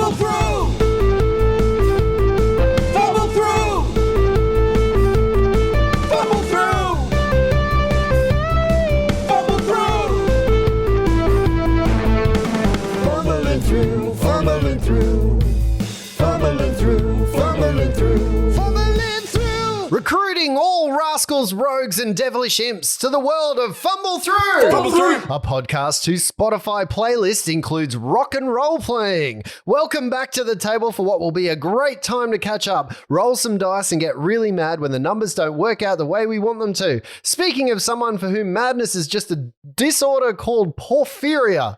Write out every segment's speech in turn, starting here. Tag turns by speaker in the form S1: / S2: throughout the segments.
S1: Fumble through! Fumble through! Fumble through! Fumble through! Fumbling through, fumbling through. Fumbling through, fumbling through. Fumbling through!
S2: Recruiting all rascals, rogues, and devilish imps to the world of Fumble Through!
S1: Fumble Through!
S2: A podcast whose Spotify playlist includes rock and roll playing. Welcome back to the table for what will be a great time to catch up, roll some dice, and get really mad when the numbers don't work out the way we want them to. Speaking of someone for whom madness is just a disorder called porphyria.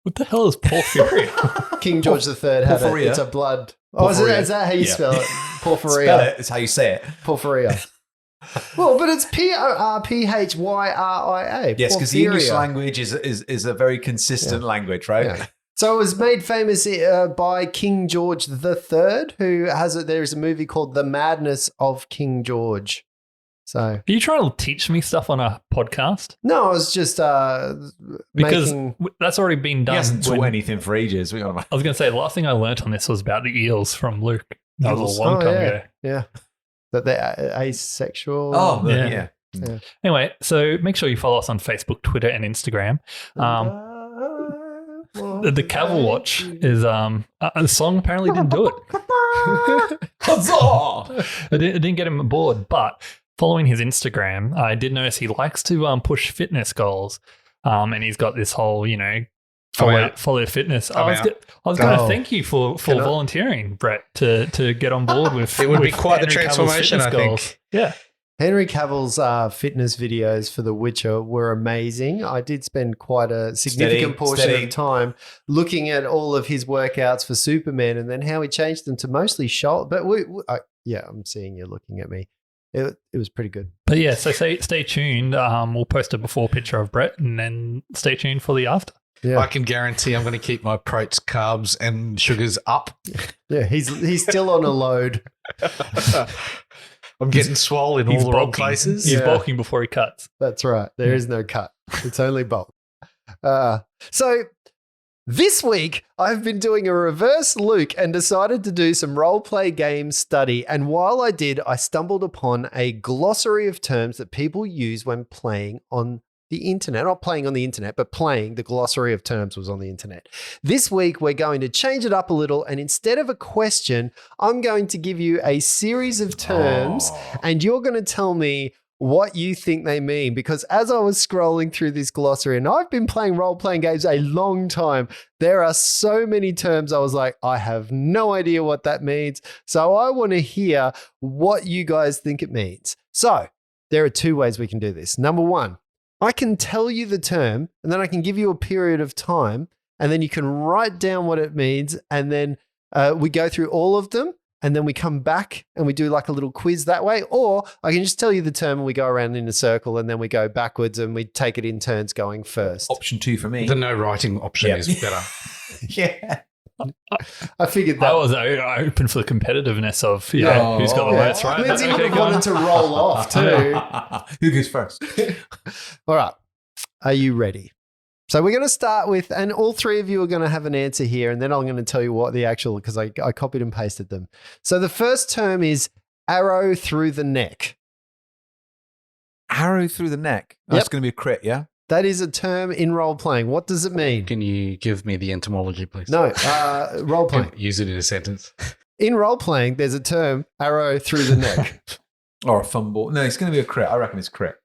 S3: What the hell is porphyria?
S2: King George III had it.
S4: Porphyria.
S2: It's a blood. Oh, is that how you spell it? Porphyria.
S4: Spell it. It's how you say it.
S2: Porphyria. Well, but it's Porphyria.
S4: Yes, because the English language is a very consistent language, right?
S2: Yeah. So it was made famous by King George III, who has it. There's a movie called The Madness of King George. So
S3: Are you trying to teach me stuff on a podcast?
S2: no, I was just
S3: Because
S2: making.
S3: that's already been
S4: He
S3: done.
S4: hasn't taught
S3: when-
S4: anything for ages.
S3: I was going to say, the last thing I learnt on this was about the eels from Luke. That was a long time ago.
S2: Yeah, that they're asexual.
S4: Oh,
S3: Yeah.
S4: yeah.
S3: Anyway, so make sure you follow us on Facebook, Twitter, and Instagram. The Cavill Watch is the song apparently didn't do it.
S4: Huzzah!
S3: It didn't get him aboard, but following his Instagram, I did notice he likes to push fitness goals, and he's got this whole, follow fitness. I was going to thank you for volunteering, Brett, to get on board with.
S5: It would be
S3: with
S5: quite the
S3: Henry Cavill's
S5: transformation,
S3: fitness
S5: I think.
S3: goals. Yeah.
S2: Henry Cavill's fitness videos for The Witcher were amazing. I did spend quite a significant portion of time looking at all of his workouts for Superman and then how he changed them to mostly shoulder. But I'm seeing you looking at me. It was pretty good.
S3: But yeah, so stay tuned. We'll post a before picture of Brett and then stay tuned for the after.
S2: Yeah,
S5: I can guarantee I'm going to keep my protein, carbs, and sugars up.
S2: yeah. He's still on a load.
S5: I'm getting swole in all the wrong places.
S3: He's
S2: Yeah.
S3: bulking before he cuts.
S2: That's right. There is no cut. It's only bulk. So this week, I've been doing a reverse Luke and decided to do some roleplay game study. And while I did, I stumbled upon a glossary of terms that people use when playing on the internet. Not playing on the internet, but playing. The glossary of terms was on the internet. This week, we're going to change it up a little. And instead of a question, I'm going to give you a series of terms and you're going to tell me what you think they mean. Because as I was scrolling through this glossary, and I've been playing role-playing games a long time, there are so many terms I was like, I have no idea what that means. So I want to hear what you guys think it means. So there are two ways we can do this. Number one, I can tell you the term and then I can give you a period of time and then you can write down what it means. And then we go through all of them. And then we come back and we do like a little quiz that way. Or I can just tell you the term and we go around in a circle and then we go backwards and we take it in turns going first.
S4: Option 2 for me.
S5: The no writing option is better.
S4: Yeah.
S2: I figured that.
S3: I was open for the competitiveness of who's got the worst right.
S2: Lindsay would
S3: Okay,
S2: have
S3: go on.
S2: wanted to roll off too.
S4: Who goes first?
S2: All right. Are you ready? So we're going to start with, and all three of you are going to have an answer here, and then I'm going to tell you what the actual, because I copied and pasted them. So the first term is arrow through the neck.
S4: Arrow through the neck.
S2: Yep.
S4: That's going to be a crit, yeah?
S2: That is a term in role playing. What does it mean?
S5: Can you give me the etymology, please?
S2: No, role playing.
S5: Use it in a sentence.
S2: In role playing, there's a term arrow through the neck.
S4: Or a fumble. No, it's going to be a crit. I reckon it's crit.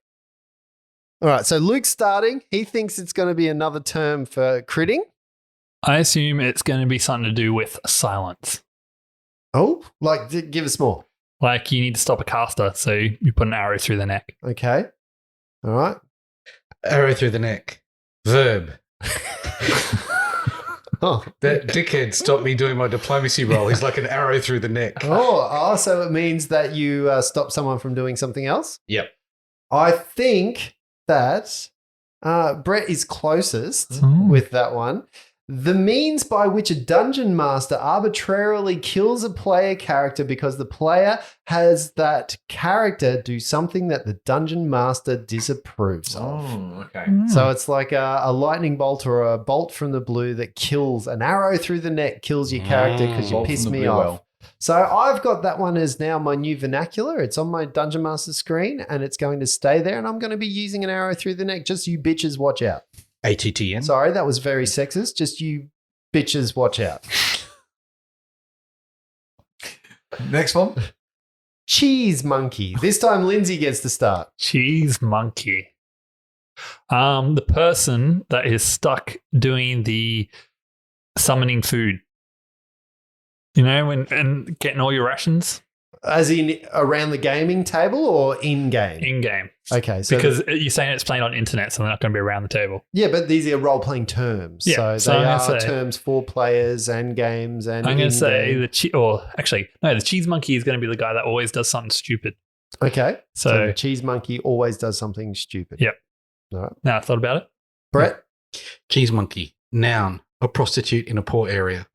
S2: All right. So Luke's starting. He thinks it's going to be another term for critting.
S3: I assume it's going to be something to do with silence.
S2: Oh, like give us more.
S3: Like you need to stop a caster, so you put an arrow through the neck.
S2: Okay. All right.
S5: Arrow through the neck. Verb.
S2: Oh.
S5: That dickhead stopped me doing my diplomacy role. He's like an arrow through the neck.
S2: Oh, so it means that you stop someone from doing something else?
S5: Yep.
S2: I think that Brett is closest
S3: Ooh.
S2: with that one. The means by which a dungeon master arbitrarily kills a player character because the player has that character do something that the dungeon master disapproves of.
S4: Oh, okay.
S2: So it's like a lightning bolt or a bolt from the blue that kills an arrow through the neck, kills your character because you
S4: Bolt
S2: pissed
S4: from the
S2: me
S4: blue
S2: off.
S4: well.
S2: So I've got that one as now my new vernacular. It's on my Dungeon Master screen and it's going to stay there. And I'm going to be using an arrow through the neck. Just you bitches, watch out.
S5: ATTN.
S2: Sorry, that was very sexist. Just you bitches, watch out.
S4: Next one.
S2: Cheese monkey. This time Lindsay gets to start.
S3: Cheese monkey. The person that is stuck doing the summoning food. You know, and getting all your rations
S2: As in around the gaming table or in game?
S3: in game.
S2: Okay. So
S3: Because you're saying it's playing on internet, so they're not going to be around the table.
S2: yeah, but these are role playing terms.
S3: Yeah,
S2: So
S3: so
S2: they
S3: I'm
S2: are
S3: gonna say-
S2: terms for players and games and
S3: I'm going to say
S2: in-game.
S3: the cheese monkey is going to be the guy that always does something stupid.
S2: Okay. So
S3: So,
S2: the cheese monkey always does something stupid.
S3: Yep.
S2: All right.
S3: now I thought about it.
S2: Brett?
S5: Cheese monkey. Noun. A prostitute in a poor area.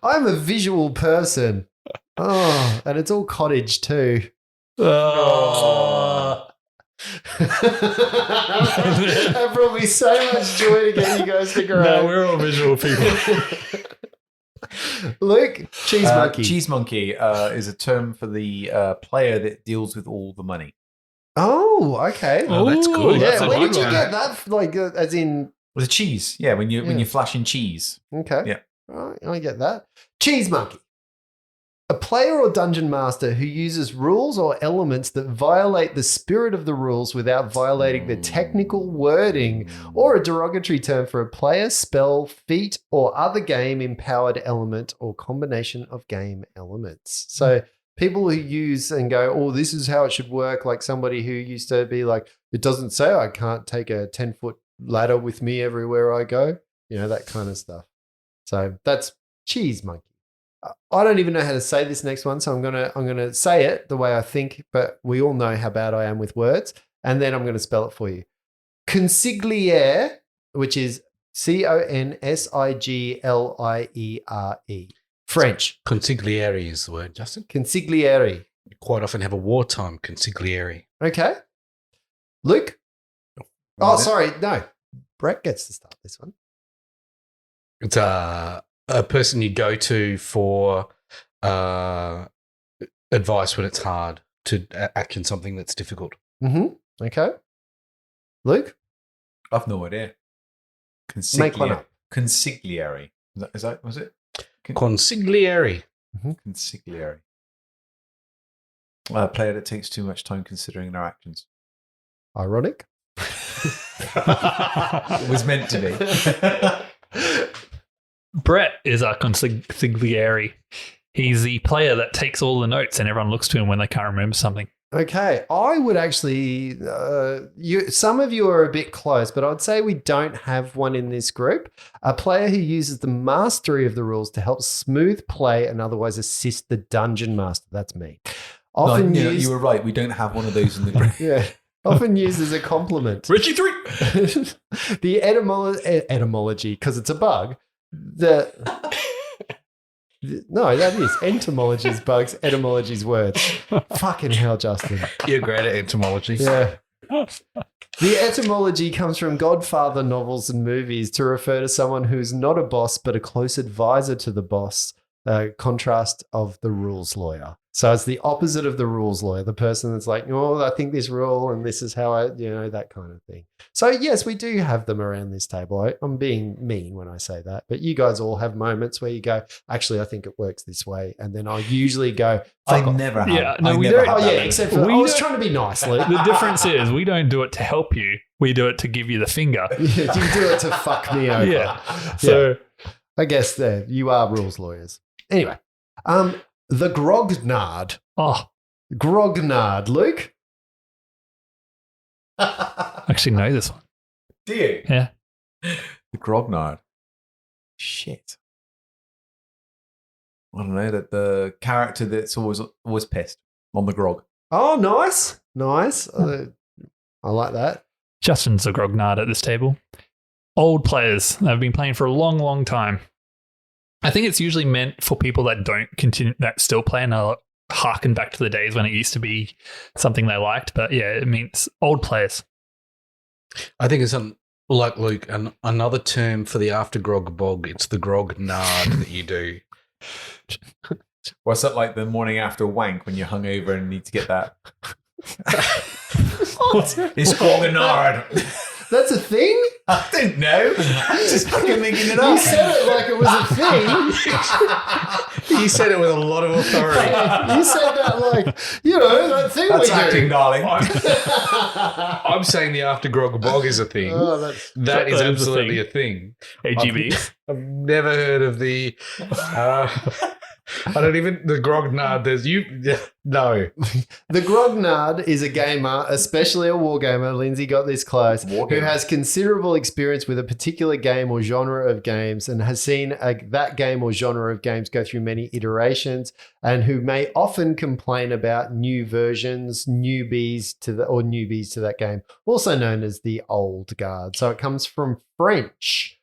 S2: I'm a visual person. Oh, and it's all cottage too.
S3: Oh.
S2: That brought me so much joy to get you guys to grow.
S3: No, we're all visual people.
S2: Luke, cheese monkey.
S4: Cheese monkey is a term for the player that deals with all the money.
S2: Oh, okay.
S5: Oh, that's
S3: Ooh,
S5: good.
S2: Yeah,
S5: That's a
S2: where
S5: good
S2: did you
S5: one.
S2: get that? Like, as in,
S4: With the cheese, yeah. When
S2: Yeah.
S4: you flash in cheese,
S2: okay.
S4: Yeah.
S2: All right, I get that. Cheese monkey. A player or dungeon master who uses rules or elements that violate the spirit of the rules without violating the technical wording, or a derogatory term for a player, spell, feat, or other game empowered element or combination of game elements. So people who use and go, oh, this is how it should work, like somebody who used to be like, it doesn't say I can't take a 10-foot ladder with me everywhere I go, you know, that kind of stuff. So that's cheese monkey. I don't even know how to say this next one, so I'm gonna say it the way I think, but we all know how bad I am with words, and then I'm gonna spell it for you. Consigliere, which is Consigliere. French.
S5: Consigliere is the word, Justin.
S2: Consigliere.
S5: You quite often have a wartime consigliere.
S2: Okay. Luke? Oh, sorry. No. Brett gets to start this one.
S5: It's a person you go to for advice when it's hard to act in something that's difficult.
S2: Mm-hmm. Okay. Luke?
S4: I've no idea.
S2: Make one up.
S4: Consigliere. Was it?
S5: Consigliere.
S4: Consigliere. A player that takes too much time considering their actions.
S2: Ironic.
S4: It was meant to be.
S3: Brett is our consigliere. He's the player that takes all the notes and everyone looks to him when they can't remember something.
S2: Okay, I would actually. Some of you are a bit close, but I'd say we don't have one in this group. A player who uses the mastery of the rules to help smooth play and otherwise assist the dungeon master. That's me. Often
S4: No,
S2: used,
S4: you were right. We don't have one of those in the group.
S2: yeah, often used as a compliment.
S3: Richie 3!
S2: The etymology, because it's a bug. No, that is entomology's bugs, etymology's words. Fucking hell, Justin.
S5: You're great at entomology.
S2: Yeah. The etymology comes from Godfather novels and movies to refer to someone who's not a boss but a close advisor to the boss, contrast of the rules lawyer. So it's the opposite of the rules lawyer, the person that's like, oh, I think this rule and this is how I, that kind of thing. So yes, we do have them around this table. I'm being mean when I say that, but you guys all have moments where you go, actually, I think it works this way. And then I usually go,
S4: I
S2: fuck off.
S4: never have.
S3: Yeah, no,
S4: I
S3: we
S4: never
S3: don't-
S4: have
S2: Oh
S4: that
S2: yeah,
S4: one.
S2: except for
S3: We
S2: I was
S3: don't-
S2: trying to be nice, Luke.
S3: The difference is we don't do it to help you. We do it to give you the finger.
S2: You do it to fuck me over.
S3: Yeah. So
S2: I guess there you are rules lawyers. Anyway, the Grognard. Grognard, Luke.
S3: I actually know this one.
S4: Do you?
S3: Yeah.
S4: The Grognard. Shit. I don't know, that the character that's always pissed on the grog.
S2: Oh, nice. I like that.
S3: Justin's a grognard at this table. old players that have been playing for a long, long time. I think it's usually meant for people that don't continue, that still play and are harken back to the days when it used to be something they liked. But yeah, it means old players.
S5: I think it's like Luke, another term for the after grog bog. It's the grognard that you do.
S4: What's that like the morning after wank when you're hungover and need to get that? It's Grognard.
S2: That's a thing?
S4: I don't know. I'm just fucking making it up.
S2: You said it like it was a thing.
S5: You said it with a lot of authority.
S2: You said that like, that thing
S4: That's
S2: we
S4: acting,
S2: do.
S4: darling.
S5: I'm saying the after grog bog is a thing.
S2: Oh,
S5: That is
S3: a
S5: absolutely
S3: thing.
S5: a thing.
S3: AGVs.
S5: I've never heard of the. I don't even the grognard. No.
S2: The Grognard is a gamer, especially a wargamer. Lindsay got this close, who has considerable experience with a particular game or genre of games and has seen that game or genre of games go through many iterations, and who may often complain about new versions, newbies to that game, also known as the old guard. So it comes from French.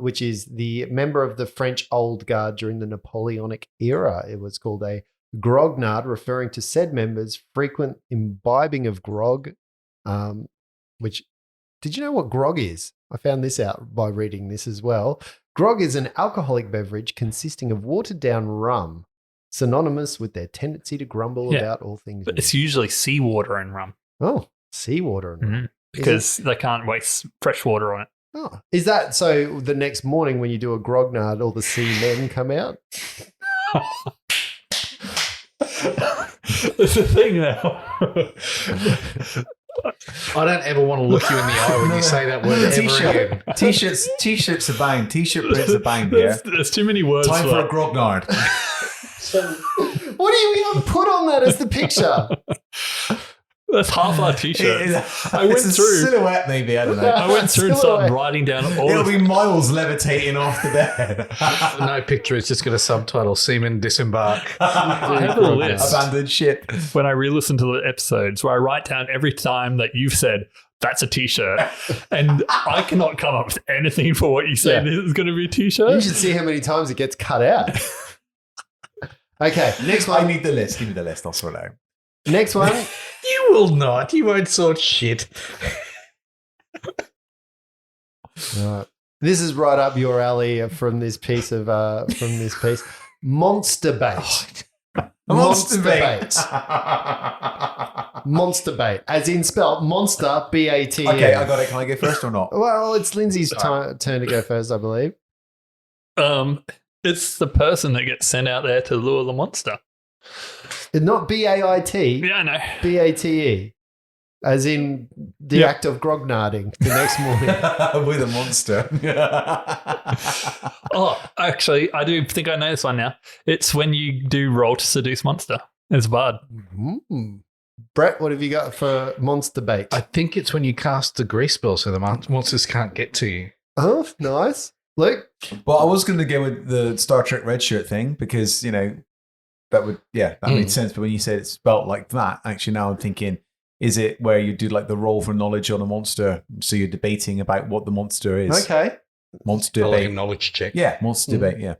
S2: Which is the member of the French Old Guard during the Napoleonic era. It was called a grognard, referring to said members' frequent imbibing of grog, which, did you know what grog is? I found this out by reading this as well. Grog is an alcoholic beverage consisting of watered-down rum, synonymous with their tendency to grumble about all things.
S3: But it's usually seawater and rum.
S2: Oh, seawater and rum.
S3: Because they can't waste fresh water on it.
S2: Oh, is that so? The next morning when you do a grognard, all the seamen come out?
S3: It's a thing now.
S5: I don't ever want to look you in the eye when you say that word ever again.
S4: T-shirts abound. T-shirt prints abound here.
S3: There's too many words.
S4: Time for a grognard.
S2: What do you even put on that as the picture?
S3: That's half our t-shirts. I went
S4: It's a
S3: through.
S4: silhouette, maybe. I don't know.
S3: I went through and started writing down all
S4: It'll
S3: the
S4: be Miles levitating off the bed.
S5: No picture. It's just got a subtitle: Seamen disembark.
S3: I have a list
S4: Abandoned ship.
S3: when I re-listen to the episodes where I write down every time that you've said that's a t-shirt, and I cannot come up with anything for what you say this is going to be a t-shirt.
S2: You should see how many times it gets cut out. Okay, next
S4: I
S2: one.
S4: need the list. Give me the list. I'll sort it out.
S2: Next one.
S5: You will not. You won't sort shit.
S2: This is right up your alley from this piece. Monster bait. Monster bait. Monster bait, as in spelled monster, B-A-T.
S4: Okay, I got it. Can I go first or not?
S2: Well, it's Lindsay's turn to go first, I believe.
S3: It's the person that gets sent out there to lure the monster.
S2: Not B-A-I-T.
S3: Yeah, I know.
S2: B-A-T-E. As in the act of grognarding the next morning.
S4: With a monster.
S3: Oh, actually, I do think I know this one now. It's when you do roll to seduce monster. It's bad.
S2: Brett, what have you got for monster bait?
S5: I think it's when you cast the grease spell so the monsters can't get to you.
S2: Oh, nice. Luke?
S4: Well, I was going to go with the Star Trek red shirt thing because, that made sense. But when you said it's spelt like that, actually now I'm thinking, is it where you do like the roll for knowledge on a monster? So you're debating about what the monster is.
S2: Okay.
S4: Monster
S5: Like a
S4: debate.
S5: knowledge check.
S4: Yeah, monster debate, yeah.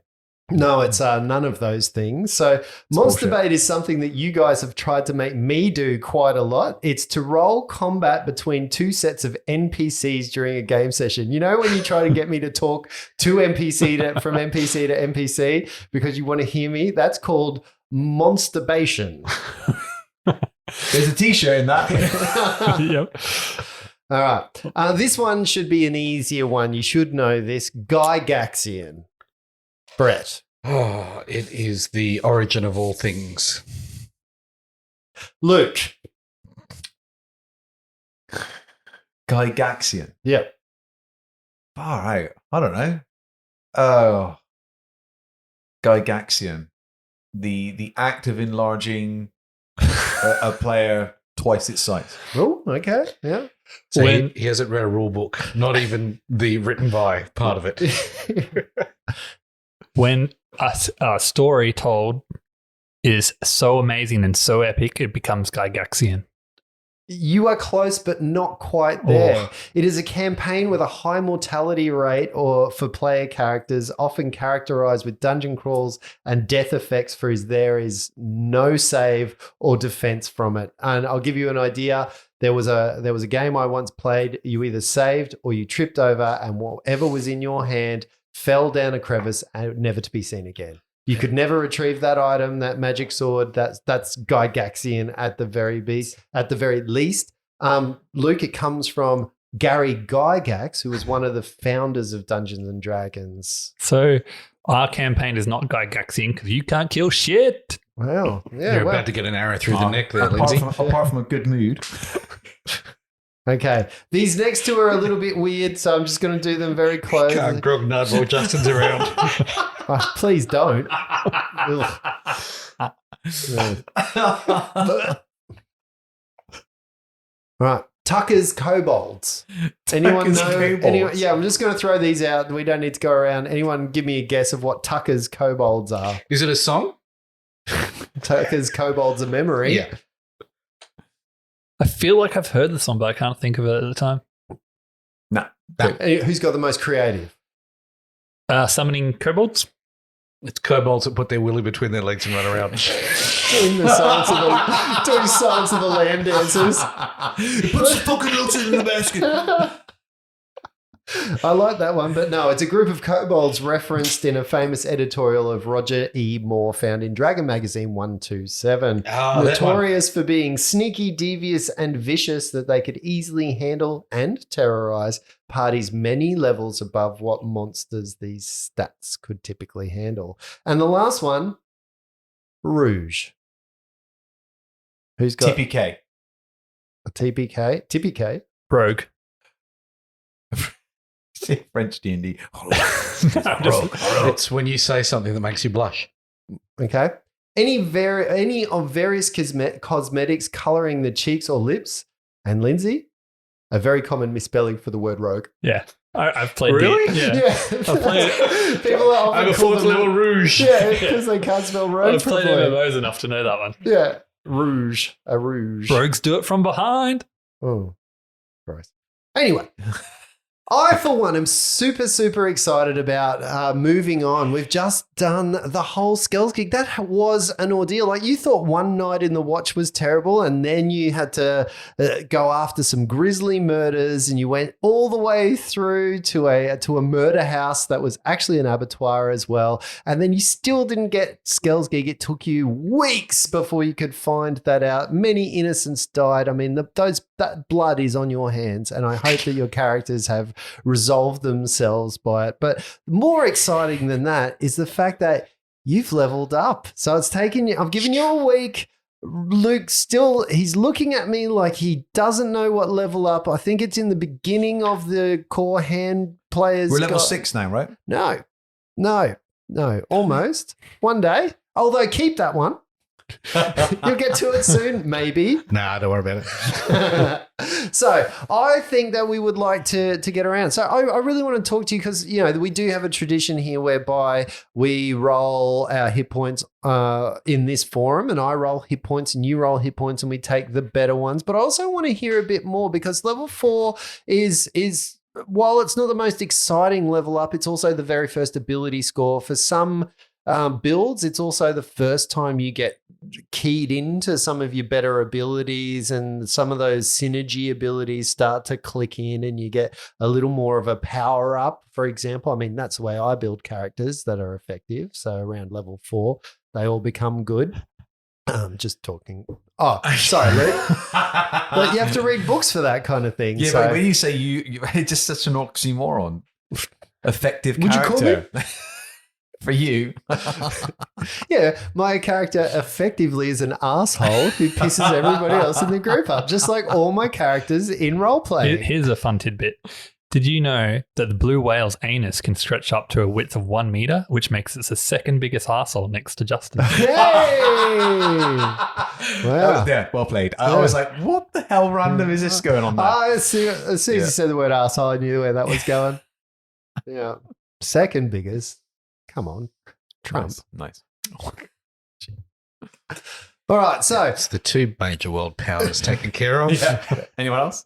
S2: No, it's none of those things. So monster
S4: bullshit.
S2: bait is something that you guys have tried to make me do quite a lot. It's to roll combat between two sets of NPCs during a game session. You know when you try to get me to talk from NPC to NPC because you want to hear me? That's called monsterbation.
S4: There's a t-shirt in that.
S3: Yep.
S2: All right. This one should be an easier one. You should know this. Gygaxian. Brett.
S5: Oh, it is the origin of all things.
S2: Luke.
S4: Gygaxian.
S2: Yep.
S4: All right. I don't know. Oh. Gygaxian. The act of enlarging a player twice its size.
S2: Oh, okay. Yeah.
S5: So
S3: When-
S5: he hasn't read a rule book, not even the written by part of it.
S3: When a story told is so amazing and so epic, it becomes Gygaxian.
S2: You are close, but not quite there. It is a campaign with a high mortality rate or for player characters, often characterized with dungeon crawls and death effects there is no save or defense from it. And I'll give you an idea. There was a game I once played. You either saved or you tripped over, and whatever was in your hand fell down a crevice and never to be seen again. You could never retrieve that item, that magic sword. That's Gygaxian at the very least. Luke, it comes from Gary Gygax, who was one of the founders of Dungeons and Dragons.
S3: So our campaign is not Gygaxian because you can't kill shit.
S2: Wow. Yeah,
S5: You're about to get an arrow through the neck there,
S4: apart
S5: Lindsay.
S4: apart from a good mood.
S2: Okay. These next two are a little bit weird, so I'm just going to do them very close.
S5: Can't Grognard while Justin's around.
S2: Oh, please don't. Ugh. Yeah. Right. Tucker's Kobolds. Anyone
S4: Tucker's
S2: know?
S4: Kobolds.
S2: Anyone, yeah, I'm just going to throw these out. We don't need to go around. Anyone give me a guess of what Tucker's Kobolds are?
S5: Is it a song?
S2: Tucker's Kobolds a memory.
S5: Yeah.
S3: I feel like I've heard this one, but I can't think of it at the time.
S4: No.
S2: Who's got the most creative?
S3: Summoning kobolds?
S5: It's kobolds that put their willy between their legs and run around.
S2: Doing Silence of the Lamb dancers.
S4: Put some fucking nuts in the basket.
S2: I like that one, but no, it's a group of kobolds referenced in a famous editorial of Roger E. Moore found in Dragon Magazine 127. Notorious for being sneaky, devious, and vicious, that they could easily handle and terrorize parties many levels above what monsters these stats could typically handle. And the last one, Rouge. Who's got
S4: TPK.
S2: a TPK? TPK?
S3: Rogue.
S4: French D&D.
S5: It's when you say something that makes you blush.
S2: Okay. Any of various cosmetics coloring the cheeks or lips. And Lindsay, a very common misspelling for the word rogue.
S3: Yeah. I've played
S5: Really?
S3: Yeah.
S2: I've
S3: played
S2: it. People are often
S5: I'm a
S2: call
S5: fourth
S2: them-
S5: level rouge.
S2: Yeah, because they can't spell rogue
S3: I've played
S2: properly.
S3: MMOs enough to know that one.
S2: Yeah. Rouge. A rouge.
S3: Rogues do it from behind.
S2: Oh, gross. Anyway, I, for one, am super, super excited about moving on. We've just done the whole Skells gig. That was an ordeal. Like, you thought one night in the watch was terrible, and then you had to go after some grisly murders, and you went all the way through to a murder house that was actually an abattoir as well. And then you still didn't get Skells gig. It took you weeks before you could find that out. Many innocents died. I mean, that blood is on your hands, and I hope that your characters have resolved themselves by it. But more exciting than that is the fact that you've leveled up. So it's taken you, I've given you a week. Luke he's looking at me like he doesn't know what level up. I think it's in the beginning of the core hand players.
S4: We're level 6 now, right?
S2: No, almost. One day. Although keep that one. You'll get to it soon, maybe.
S5: Nah, don't worry about it.
S2: So I think that we would like to get around. So I really want to talk to you because, you know, we do have a tradition here whereby we roll our hit points in this forum, and I roll hit points and you roll hit points, and we take the better ones. But I also want to hear a bit more because level 4 is while it's not the most exciting level up, it's also the very first ability score. For some builds, it's also the first time you get keyed into some of your better abilities, and some of those synergy abilities start to click in and you get a little more of a power up, for example. I mean, that's the way I build characters that are effective. So around level 4, they all become good. Just talking. Oh, sorry, Luke. But you have to read books for that kind of thing.
S4: Yeah,
S2: so.
S4: but when you say you it's just such an oxymoron. Effective
S2: Would you call
S4: character. For you.
S2: Yeah, my character effectively is an asshole who pisses everybody else in the group up, just like all my characters in roleplay.
S3: Here's a fun tidbit. Did you know that the blue whale's anus can stretch up to a width of 1 meter, which makes it the second biggest arsehole next to Justin?
S2: Hey! Wow.
S4: Yeah, well played. I was like, what the hell random is this going on there?
S2: As soon as you said the word asshole, I knew where that was going. Yeah. Second biggest. Come on. Trump.
S4: Nice.
S2: All right, so
S5: It's the two major world powers taken care of.
S4: Anyone else?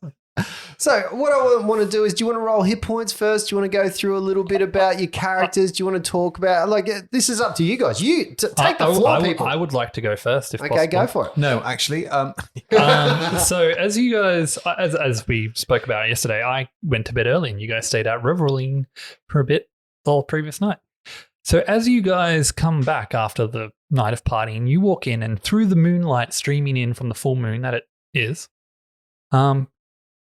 S2: So what I want to do is, do you want to roll hit points first? Do you want to go through a little bit about your characters? Do you want to talk about, this is up to you guys. You take the floor, people.
S3: I would like to go first if
S2: Okay,
S3: possible.
S2: go for it.
S4: No, actually,
S3: So as you guys, as we spoke about yesterday, I went to bed early and you guys stayed out reveling for a bit the previous night. So as you guys come back after the night of partying, you walk in and through the moonlight streaming in from the full moon that it is,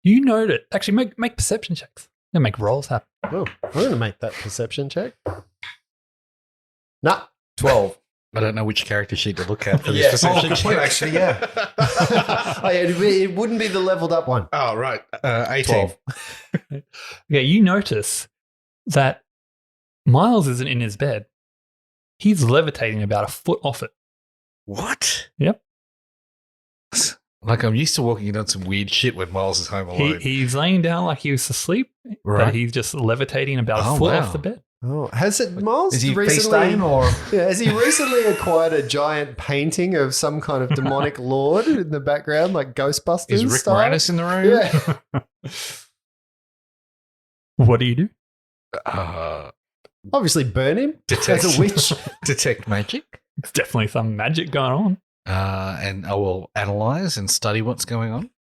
S3: you note. Actually, make perception checks. And make rolls happen.
S2: Oh, I'm going to make that perception check. Nah.
S4: 12.
S5: I don't know which character sheet to look at for this perception check.
S4: Actually, yeah.
S2: Oh, yeah, it wouldn't be the leveled up one.
S5: Oh, right. 18.
S4: 12.
S3: Yeah, you notice that Miles isn't in his bed. He's levitating about a foot off it.
S5: What?
S3: Yep.
S5: Like, I'm used to walking in on some weird shit when Miles is home alone.
S3: He's laying down like he was asleep,
S5: Right.
S3: but he's just levitating about a foot off the bed.
S2: Oh, has it, Miles?
S4: Is he
S2: recently,
S4: face down or?
S2: Yeah, has he recently acquired a giant painting of some kind of demonic lord in the background, like Ghostbusters
S5: Is Rick
S2: style?
S5: Moranis in the room?
S2: Yeah.
S3: What do you do?
S2: Obviously burn him
S5: Detect,
S2: as a witch.
S5: detect magic.
S3: It's definitely some magic going on.
S5: And I will analyze and study what's going on.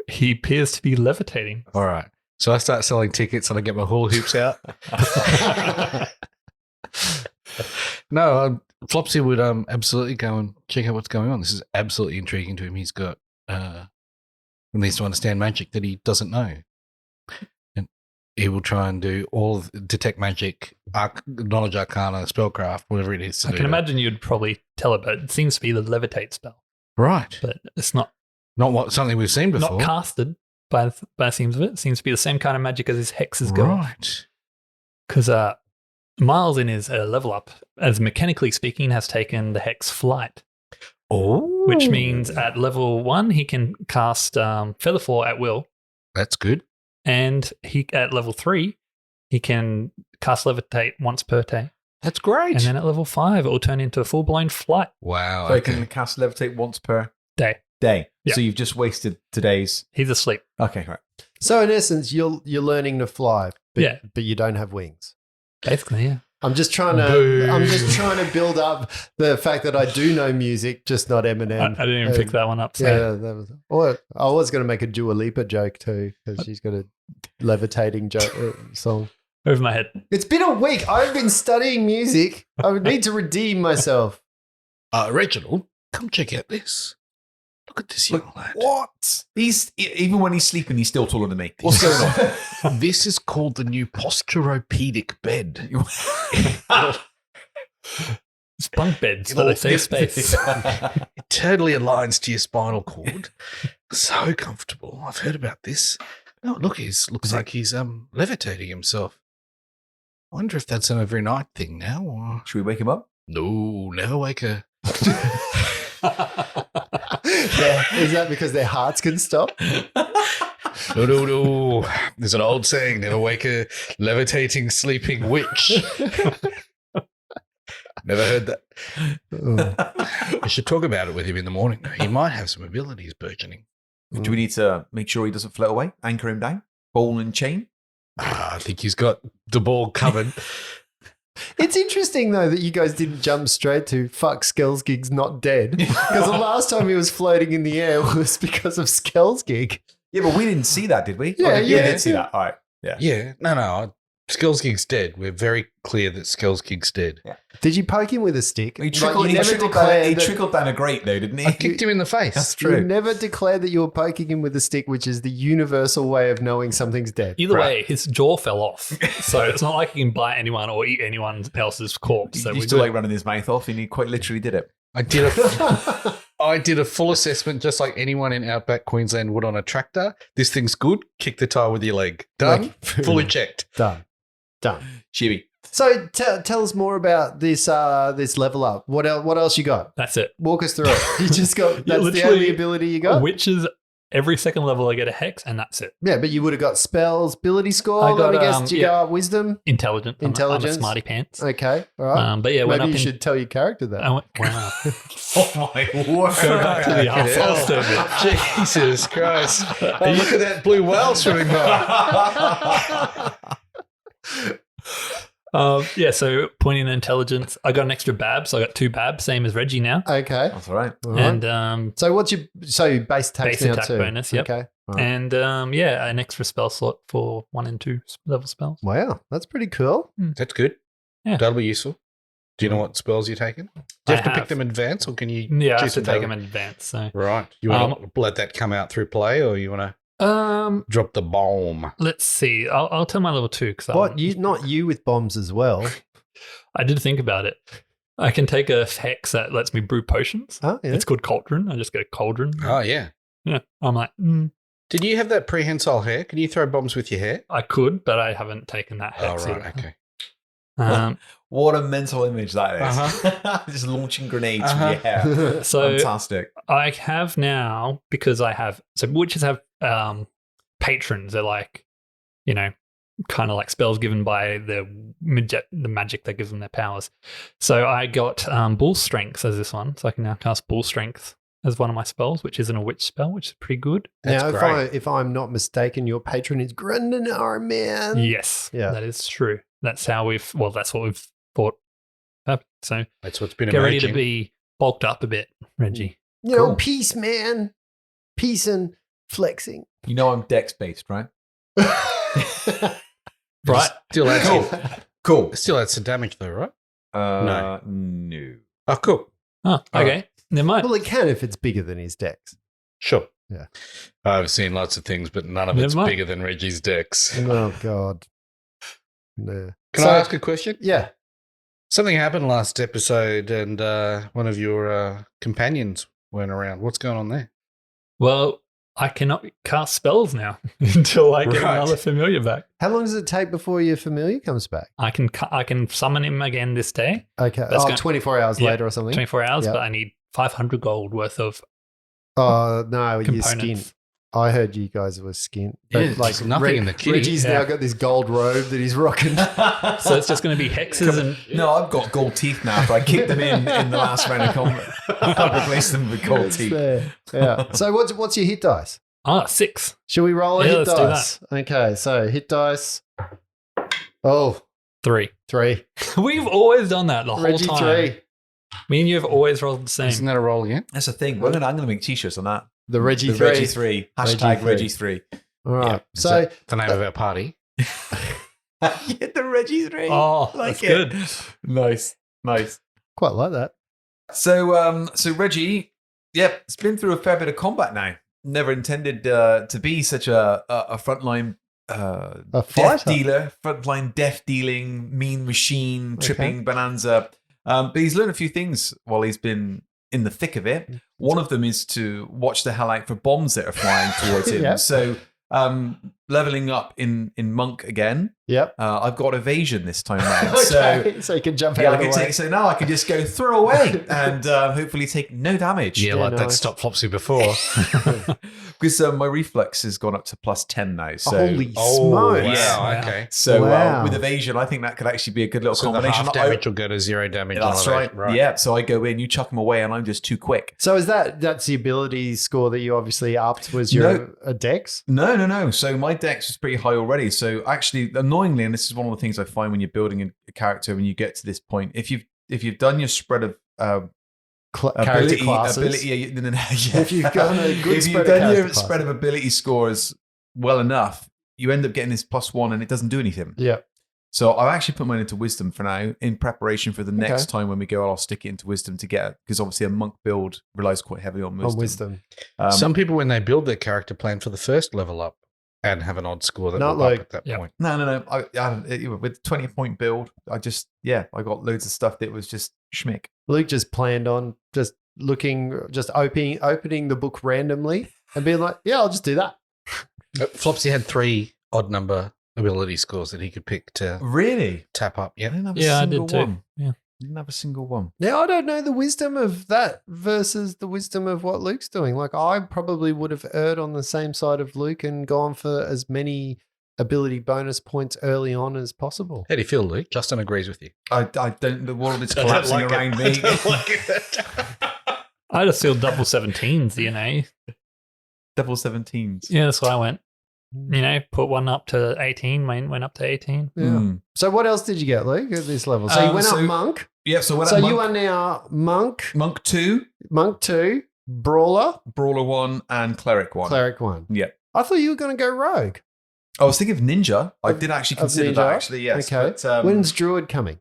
S3: He appears to be levitating.
S5: All right. So I start selling tickets and I get my hula hoops out. No, Flopsy would absolutely go and check out what's going on. This is absolutely intriguing to him. He's got needs to understand magic that he doesn't know. And he will try and do all of detect magic, knowledge arcana, spellcraft, whatever it is.
S3: I can imagine you'd probably tell it, but it seems to be the levitate spell.
S5: Right.
S3: But it's not
S5: Something we've seen before.
S3: not casted by the seems of it. It seems to be the same kind of magic as his hexes go.
S5: Right.
S3: Because Miles in his level up, as mechanically speaking, has taken the hex flight,
S5: Oh.
S3: which means at level 1 he can cast Featherfall at will,
S5: That's good.
S3: and he at level 3 he can cast levitate once per day,
S5: That's great.
S3: and then at level 5 it will turn into a full blown flight
S5: Wow.
S4: So you
S5: okay.
S4: can cast levitate once per
S3: day.
S4: day.
S3: Yeah.
S4: So you've just wasted today's.
S3: He's asleep.
S4: Okay, right.
S2: So in essence, you're learning to fly, but, but you don't have wings.
S3: Basically, yeah.
S2: I'm just trying to build up the fact that I do know music, just not Eminem.
S3: I didn't even pick that one up. So.
S2: Yeah, that was. Or I was going to make a Dua Lipa joke too, because she's got a levitating song.
S3: Over my head.
S2: It's been a week. I've been studying music. I would need to redeem myself.
S5: Reginald, come check out this. Look at this young lad.
S4: What? Even when he's sleeping, he's still taller than me. What's going on?
S5: This is called the new posturopedic bed.
S3: It's bunk beds, but they save space.
S5: It totally aligns to your spinal cord. So comfortable. I've heard about this. Oh, look, looks like he's levitating himself. I wonder if that's an every night thing now, or
S4: Should we wake him up?
S5: no, never wake her.
S2: Is that because their hearts can stop?
S5: No. There's an old saying, never wake a levitating, sleeping witch. Never heard that. I should talk about it with him in the morning. He might have some abilities burgeoning.
S4: Do we need to make sure he doesn't float away? Anchor him down? Ball and chain?
S5: I think he's got the ball covered.
S2: It's interesting though that you guys didn't jump straight to fuck Skellsgig's not dead, because the last time he was floating in the air was because of Skellsgig.
S4: Yeah, but we didn't see that, did we?
S2: Yeah,
S4: Okay,
S2: yeah.
S4: We did see that. All right. Yeah.
S5: Yeah, no. Skellsgig's dead. We're very clear that Skellsgig's dead.
S2: Did you poke him with a stick?
S4: He
S2: Like,
S4: trickled,
S2: you
S4: he
S2: never
S4: trickled
S2: declared that-
S4: trickled down a grate, though, didn't he?
S5: I kicked him in the face.
S4: That's
S2: You
S4: true.
S2: never declared that you were poking him with a stick, which is the universal way of knowing something's dead.
S3: Either way, his jaw fell off. So it's not like he can bite anyone or eat anyone else's corpse. So
S4: He
S3: we're
S4: used to
S3: good.
S4: like running his mouth off, and he quite literally did it.
S5: I did a full assessment, just like anyone in Outback Queensland would on a tractor. This thing's good. Kick the tire with your leg. Done. Fully checked.
S2: Done.
S4: Chibi.
S2: So tell us more about this this level up. What else you got?
S3: That's it.
S2: Walk us through it. You just got that's the
S3: literally
S2: only ability you got.
S3: Witches every second level I get a hex, and that's it.
S2: Yeah, but you would have got spells, ability score.
S3: I got,
S2: I guess you
S3: yeah.
S2: go up wisdom.
S3: Intelligent. I'm
S2: Intelligence.
S3: a smarty pants.
S2: Okay, all right.
S3: But yeah, went
S2: Maybe
S3: up
S2: you should tell your character that.
S3: I went, wow.
S4: Oh my word!
S3: Go back to the Holster bit.
S5: Jesus Christ. Oh, look at that blue whale swimming by.
S3: Yeah, so pointing intelligence. I got an extra bab, so I got 2 bab, same as Reggie now.
S2: Okay.
S4: That's all right.
S2: All right.
S3: And
S2: So what's your base attack's
S3: base
S2: now
S3: attack
S2: too?
S3: bonus, yep.
S2: Okay. All right.
S3: and yeah, an extra spell slot for 1 and 2 level spells.
S2: Wow, that's pretty cool.
S5: That's good.
S3: Yeah.
S5: That'll be useful. Do you know what spells you're taking? Do you have to pick them in advance, or can you?
S3: Yeah, I have
S5: choose
S3: to take
S5: daily?
S3: them in advance. So
S5: Right. You want to let that come out through play, or you want to drop the bomb?
S3: let's see. I'll tell my level 2 because
S2: What? Not you with bombs as well.
S3: I did think about it. I can take a hex that lets me brew potions.
S2: Oh, yeah.
S3: It's called cauldron. I just get a cauldron.
S5: Oh yeah.
S3: Yeah, I'm like,
S5: Did you have that prehensile hair? Can you throw bombs with your hair?
S3: I could, but I haven't taken that
S5: Oh
S3: hex
S5: right.
S3: yet.
S5: Okay.
S4: What a mental image that is. Just launching grenades from your hair.
S3: So
S4: Fantastic.
S3: I have now, because I have, so witches have patrons. They're like, kind of like spells given by the magic that gives them their powers. So I got Bull Strength as this one. So I can now cast Bull Strength as one of my spells, which isn't a witch spell, which is pretty good.
S5: That's
S2: Now,
S5: great.
S2: if I'm not mistaken, your patron is Grognard, man.
S3: Yes,
S2: Yeah.
S3: that is true. That's how that's what we've thought. So
S5: That's what's been
S3: get ready
S5: emerging.
S3: to be bulked up a bit, Reggie.
S2: You know,
S4: Cool.
S2: peace, man. Peace and flexing.
S4: You know I'm dex based, right?
S3: Right.
S5: Still adds
S4: Cool. Cool.
S5: still adds some damage though, right?
S4: No.
S5: Oh, cool.
S3: Oh, okay. Never mind.
S2: Well, it can if it's bigger than his dex.
S5: Sure.
S2: Yeah.
S5: I've seen lots of things, but none of
S3: Never
S5: it's
S3: mind.
S5: bigger than Reggie's decks.
S2: Oh, God. No.
S5: Can I ask a question?
S2: Yeah.
S5: Something happened last episode, and one of your companions weren't around. What's going on there?
S3: Well, I cannot cast spells now until I get
S5: Right.
S3: another familiar back.
S2: How long does it take before your familiar comes back?
S3: I can summon him again this day,
S2: Okay.
S3: That's
S2: 24 hours
S3: Yeah.
S2: later or something?
S3: 24 hours,
S2: Yeah.
S3: but I need 500 gold worth of
S2: Oh, no, your skin.
S3: components.
S2: I heard you guys were skint.
S5: Yeah, there's nothing in the kitty.
S2: Reggie's
S3: Yeah.
S2: now got this gold robe that he's rocking.
S3: So it's just going to be hexes and
S4: No, I've got gold teeth now, but I kicked them in the last round of combat. I replaced them with gold
S2: It's
S4: teeth.
S2: there. Yeah. So what's your hit dice?
S3: 6.
S2: Should we roll a
S3: Yeah,
S2: hit
S3: let's do
S2: dice? Okay, so hit dice. Oh,
S3: 3.
S2: 3.
S3: We've always done that the whole
S2: Reggie,
S3: time.
S2: 3.
S3: Me and you have always rolled the same.
S5: Isn't that a roll again?
S4: That's the thing. I'm going to make t-shirts on that.
S2: The Reggie
S4: The
S2: 3.
S4: Reggie 3. Hashtag
S2: Reggie
S4: Reggie 3.
S2: All right.
S4: Yeah.
S5: Is
S2: So,
S5: that the name of our party?
S4: Yeah, the Reggie 3.
S3: Oh,
S4: Like
S3: that's
S4: it.
S3: good.
S4: Nice.
S2: quite like that.
S4: So Reggie, yep, it's been through a fair bit of combat now. Never intended to be such a frontline
S2: A
S4: death
S2: fighter.
S4: dealer, frontline death dealing, mean machine, tripping bonanza. But he's learned a few things while he's been in the thick of it. One of them is to watch the hell out for bombs that are flying towards him.
S2: Yeah.
S4: So leveling up in Monk again.
S2: Yep.
S4: I've got evasion this time round.
S2: Okay, so you can jump
S4: Yeah,
S2: out
S4: I
S2: of the
S4: can
S2: way.
S4: take, so now I can just go throw away and hopefully take no damage.
S5: Yeah,
S2: Yeah,
S5: like that
S2: nice.
S5: stopped Flopsy before.
S4: Because my reflex has gone up to +10 now. So,
S2: Holy
S5: Oh,
S2: smokes.
S4: Yeah.
S5: wow. Okay.
S4: so
S2: Wow.
S4: with evasion, I think that could actually be a good little
S5: So the
S4: combination.
S5: half damage will go to 0 damage. on
S4: That's
S5: evasion.
S4: right. Yeah. So I go in, you chuck them away, and I'm just too quick.
S2: So that's the ability score that you obviously upped was your
S4: No.
S2: a dex?
S4: No. So my dex was pretty high already. So actually, annoyingly, and this is one of the things I find when you're building a character, when you get to this point, if you've done your spread of
S2: Character classes.
S4: yeah.
S2: If you've got a good
S4: if
S2: spread
S4: you've
S2: of
S4: done
S2: character
S4: your spread of ability scores well enough, you end up getting this +1 and it doesn't do anything.
S2: Yeah.
S4: So I've actually put mine into wisdom for now in preparation for the next time when we go. I'll stick it into wisdom to get, because obviously a monk build relies quite heavily on wisdom.
S2: On wisdom.
S5: Some people, when they build their character, plan for the first level up and have an odd score that
S2: Not
S5: will
S2: like-
S5: up at that
S3: Yeah.
S5: point.
S4: No. With 20-point build, I got loads of stuff that was just schmick.
S2: Luke just planned on just opening the book randomly and being like, yeah, I'll just do that.
S5: Flopsy had 3 odd number ability scores that he could pick to
S4: Really?
S5: tap up.
S4: I
S5: Yeah.
S4: didn't have a
S3: Yeah, I
S4: single
S3: did too.
S4: one.
S3: Yeah.
S4: Didn't have a single one.
S2: Now, I don't know the wisdom of that versus the wisdom of what Luke's doing. Like, I probably would have erred on the same side of Luke and gone for as many ability bonus points early on as possible.
S5: How do you feel, Luke? Justin agrees with you.
S4: I don't. The world is collapsing around me.
S3: I just feel double 17s, you know.
S4: Double 17s.
S3: Yeah, that's why I went. You know, put one up to 18, went up to 18.
S2: Yeah.
S4: Mm.
S2: So what else did you get, Luke, at this level? So you went up monk.
S4: Yeah, so when
S2: So
S4: monk,
S2: you are now monk,
S4: monk 2,
S2: monk 2, brawler,
S4: brawler 1, and cleric 1.
S2: cleric 1.
S4: Yeah.
S2: I thought you were going to go rogue.
S4: I was thinking of ninja. I did actually
S2: Of
S4: consider
S2: ninja?
S4: that. Actually, yes.
S2: Okay.
S4: But,
S2: When's druid coming?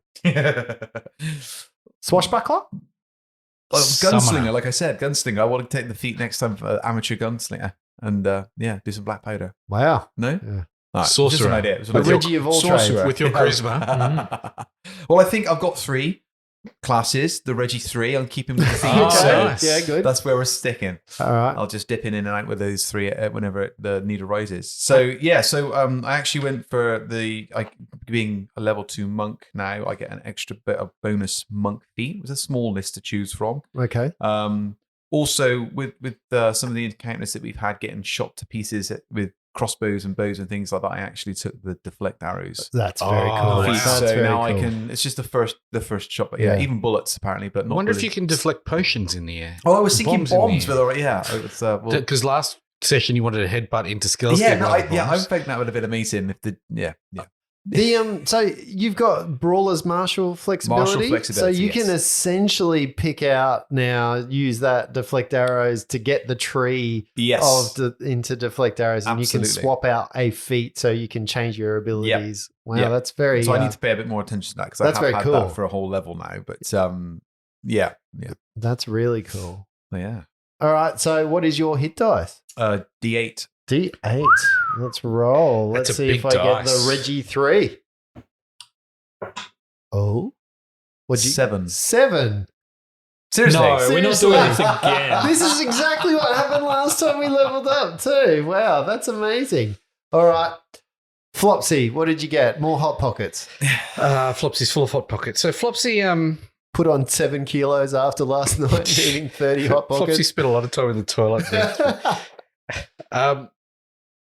S2: Swashbuckler?
S4: Gunslinger,
S5: Summoner.
S4: like I said, gunslinger. I want to take the feat next time for amateur gunslinger and do some black powder.
S2: Wow.
S4: No?
S2: Yeah.
S4: All right,
S5: Sorcerer.
S4: Just an idea. It was an
S2: A
S4: idea.
S2: Reggie of all
S4: Sorcerer.
S2: trades.
S5: With your charisma.
S4: Well, I think I've got 3 classes. The Reggie 3, I'm keeping with the theme.
S5: Oh,
S4: so
S5: nice.
S2: Yeah, good.
S4: that's where we're sticking.
S2: All right.
S4: I'll just dip in and out with those 3 whenever the need arises. So I actually went for being a level 2 monk now. I get an extra bit of bonus monk feat. It was a small list to choose from.
S2: Okay.
S4: Also, with some of the encounters that we've had getting shot to pieces with crossbows and bows and things like that, I actually took the deflect arrows.
S2: That's very
S5: Oh,
S2: cool.
S5: wow.
S2: That's
S4: So
S2: very
S4: now
S2: cool.
S4: I can. It's just the first shot, but yeah,
S2: Yeah.
S4: even bullets apparently, but
S5: I
S4: not.
S5: wonder if
S4: really.
S5: you can deflect potions in the air.
S4: Oh, I was thinking
S5: Bombs in the
S4: bombs,
S5: air.
S4: but it's well,
S5: Because last session you wanted to headbutt into skills.
S4: yeah, no, I think that would have been amazing if yeah.
S2: So you've got brawler's martial flexibility. So
S4: flexibility,
S2: you can
S4: yes.
S2: essentially pick out now, use that deflect arrows to get the tree
S4: Yes.
S2: into deflect arrows, and you
S4: Absolutely.
S2: can swap out a feat so you can change your abilities. Wow,
S4: Yep.
S2: that's very.
S4: So I need to pay a bit more attention to that because I
S2: that's
S4: have
S2: very
S4: had
S2: cool.
S4: that for a whole level now. But yeah.
S2: That's really cool.
S4: So, yeah.
S2: All right. So what is your hit dice?
S4: D8.
S2: D8. Let's roll.
S5: That's
S2: Let's
S5: a
S2: see if
S5: big
S2: I get
S5: dice.
S2: the Reggie 3. Oh. What'd you
S4: 7.
S2: 7.
S4: Seriously.
S3: No, we're not doing this
S2: Seriously?
S3: again.
S2: This is exactly what happened last time we leveled up too. Wow, that's amazing. All right. Flopsy, what did you get? More Hot Pockets.
S5: Flopsy's full of hot pockets. So Flopsy,
S2: Put on 7 kilos after last night eating 30 Hot
S5: Flopsy
S2: Pockets.
S5: spent a lot of time in the toilet.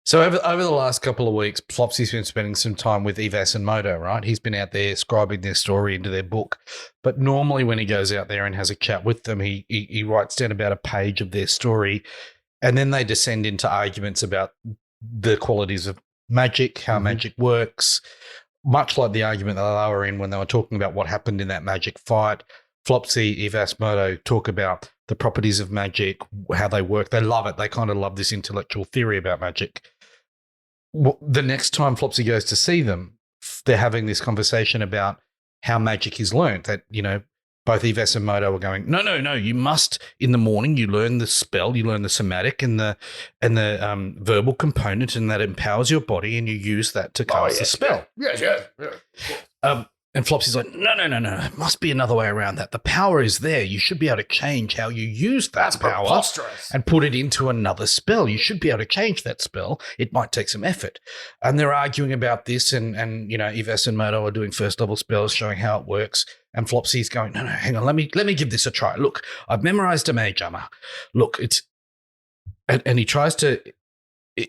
S5: So over the last couple of weeks, Flopsy's been spending some time with Evas and Moto, right? He's been out there scribing their story into their book. But normally when he goes out there and has a chat with them, he writes down about a page of their story, and then they descend into arguments about the qualities of magic, how magic works, much like the argument that they were in when they were talking about what happened in that magic fight. Flopsy, Evas, Moto talk about the properties of magic, how they work. They love it. They kind of love this intellectual theory about magic. The next time Flopsy goes to see them, they're having this conversation about how magic is learned. That, you know, both Evas and Moto are going, no, you must, in the morning, you learn the spell, you learn the somatic and the verbal component, and that empowers your body, and you use that to cast the spell.
S2: Yes.
S5: And Flopsy's like, no, it must be another way around that. The power is there. You should be able to change how you use that power
S2: Preposterous.
S5: and put it into another spell. You should be able to change that spell. It might take some effort. And they're arguing about this, and you know, Evas and Moto are doing first level spells, showing how it works. And Flopsy's going, no, hang on, let me give this a try. Look, I've memorized a mage armor. Look, it's and he tries to.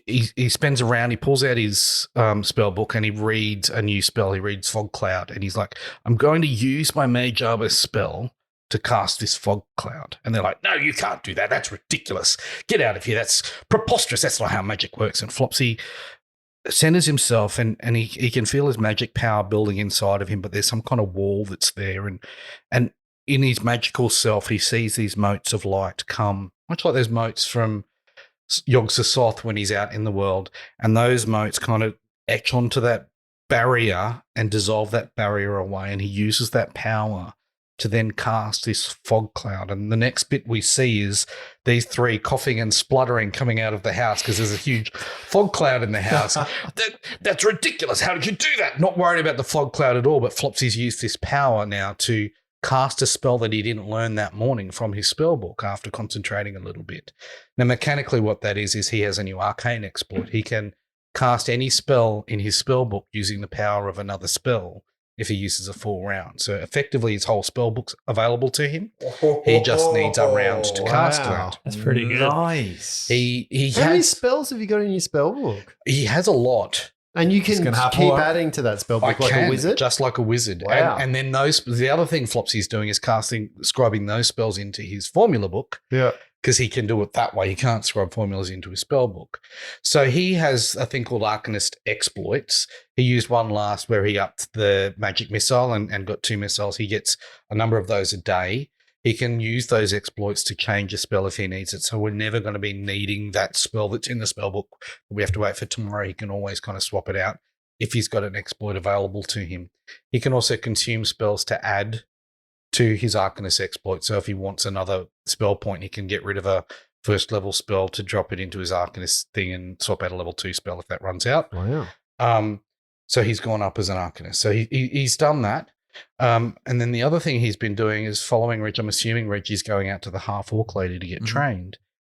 S5: He spends around, he pulls out his spell book and he reads a new spell. He reads Fog Cloud, and he's like, I'm going to use my Mage Armor spell to cast this Fog Cloud. And they're like, no, you can't do that. That's ridiculous. Get out of here. That's preposterous. That's not how magic works. And Flopsy centers himself, and he can feel his magic power building inside of him, but there's some kind of wall that's there. And in his magical self, he sees these motes of light come, much like those motes from Yog-Sothoth when he's out in the world, and those motes kind of etch onto that barrier and dissolve that barrier away, and he uses that power to then cast this fog cloud. And the next bit we see is these 3 coughing and spluttering coming out of the house because there's a huge fog cloud in the house. That's ridiculous. How did you do that? Not worried about the fog cloud at all, but Flopsy's used this power now to cast a spell that he didn't learn that morning from his spell book after concentrating a little bit. Now, mechanically what that is he has a new arcane exploit. He can cast any spell in his spell book using the power of another spell if he uses a full round. So effectively, his whole spell book's available to him. He just needs a round to cast
S2: Wow.
S5: that.
S3: That's pretty good.
S4: Nice.
S5: He
S2: How many
S5: has
S2: spells have you got in your spell book?
S5: he has a lot.
S2: And you
S4: He's
S2: can
S4: gonna have
S2: keep
S4: more.
S2: adding to that spell
S5: I
S2: book like
S5: can,
S2: a wizard.
S5: just like a wizard.
S2: Wow.
S5: And then the other thing Flopsy's doing is scribing those spells into his formula book.
S2: Yeah.
S5: Because he can do it that way. He can't scribe formulas into his spell book. So he has a thing called Arcanist Exploits. He used one last where he upped the magic missile and got 2 missiles. He gets a number of those a day. He can use those exploits to change a spell if he needs it. So we're never going to be needing that spell that's in the spell book. We have to wait for tomorrow. He can always kind of swap it out if he's got an exploit available to him. He can also consume spells to add to his Arcanist exploit. So if he wants another spell point, he can get rid of a first level spell to drop it into his Arcanist thing and swap out a level 2 spell if that runs out.
S2: Wow.
S5: So he's gone up as an Arcanist. So he's done that. And then the other thing he's been doing is following Reg. I'm assuming Reggie's going out to the half orc lady to get trained.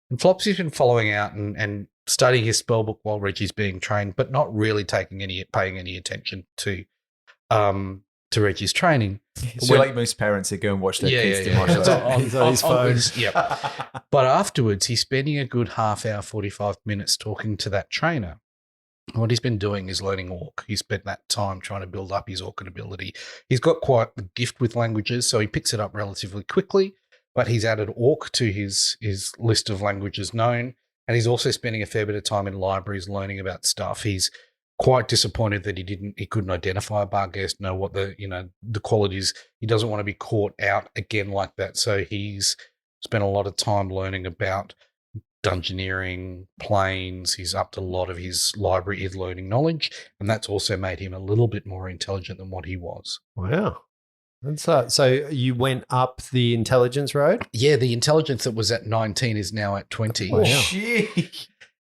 S5: And Flopsy's been following out and studying his spell book while Reggie's being trained, but not really paying any attention to Reggie's training.
S4: So like most parents, they go and watch their kids do martial
S5: It's
S4: arts.
S2: He's on his phone.
S5: Yep. But afterwards, he's spending a good half hour, 45 minutes talking to that trainer. What he's been doing is learning Orc. He spent that time trying to build up his Orcan ability. He's got quite the gift with languages, so he picks it up relatively quickly, but he's added Orc to his list of languages known, and he's also spending a fair bit of time in libraries learning about stuff. He's quite disappointed that he couldn't identify a Barghest, know what the qualities. He doesn't want to be caught out again like that, so he's spent a lot of time learning about dungeoneering, planes. He's upped a lot of his library, his learning knowledge, and that's also made him a little bit more intelligent than what he was.
S2: Wow. So you went up the intelligence road?
S5: Yeah, the intelligence that was at 19 is now at 20.
S2: Wow.
S4: Sheesh.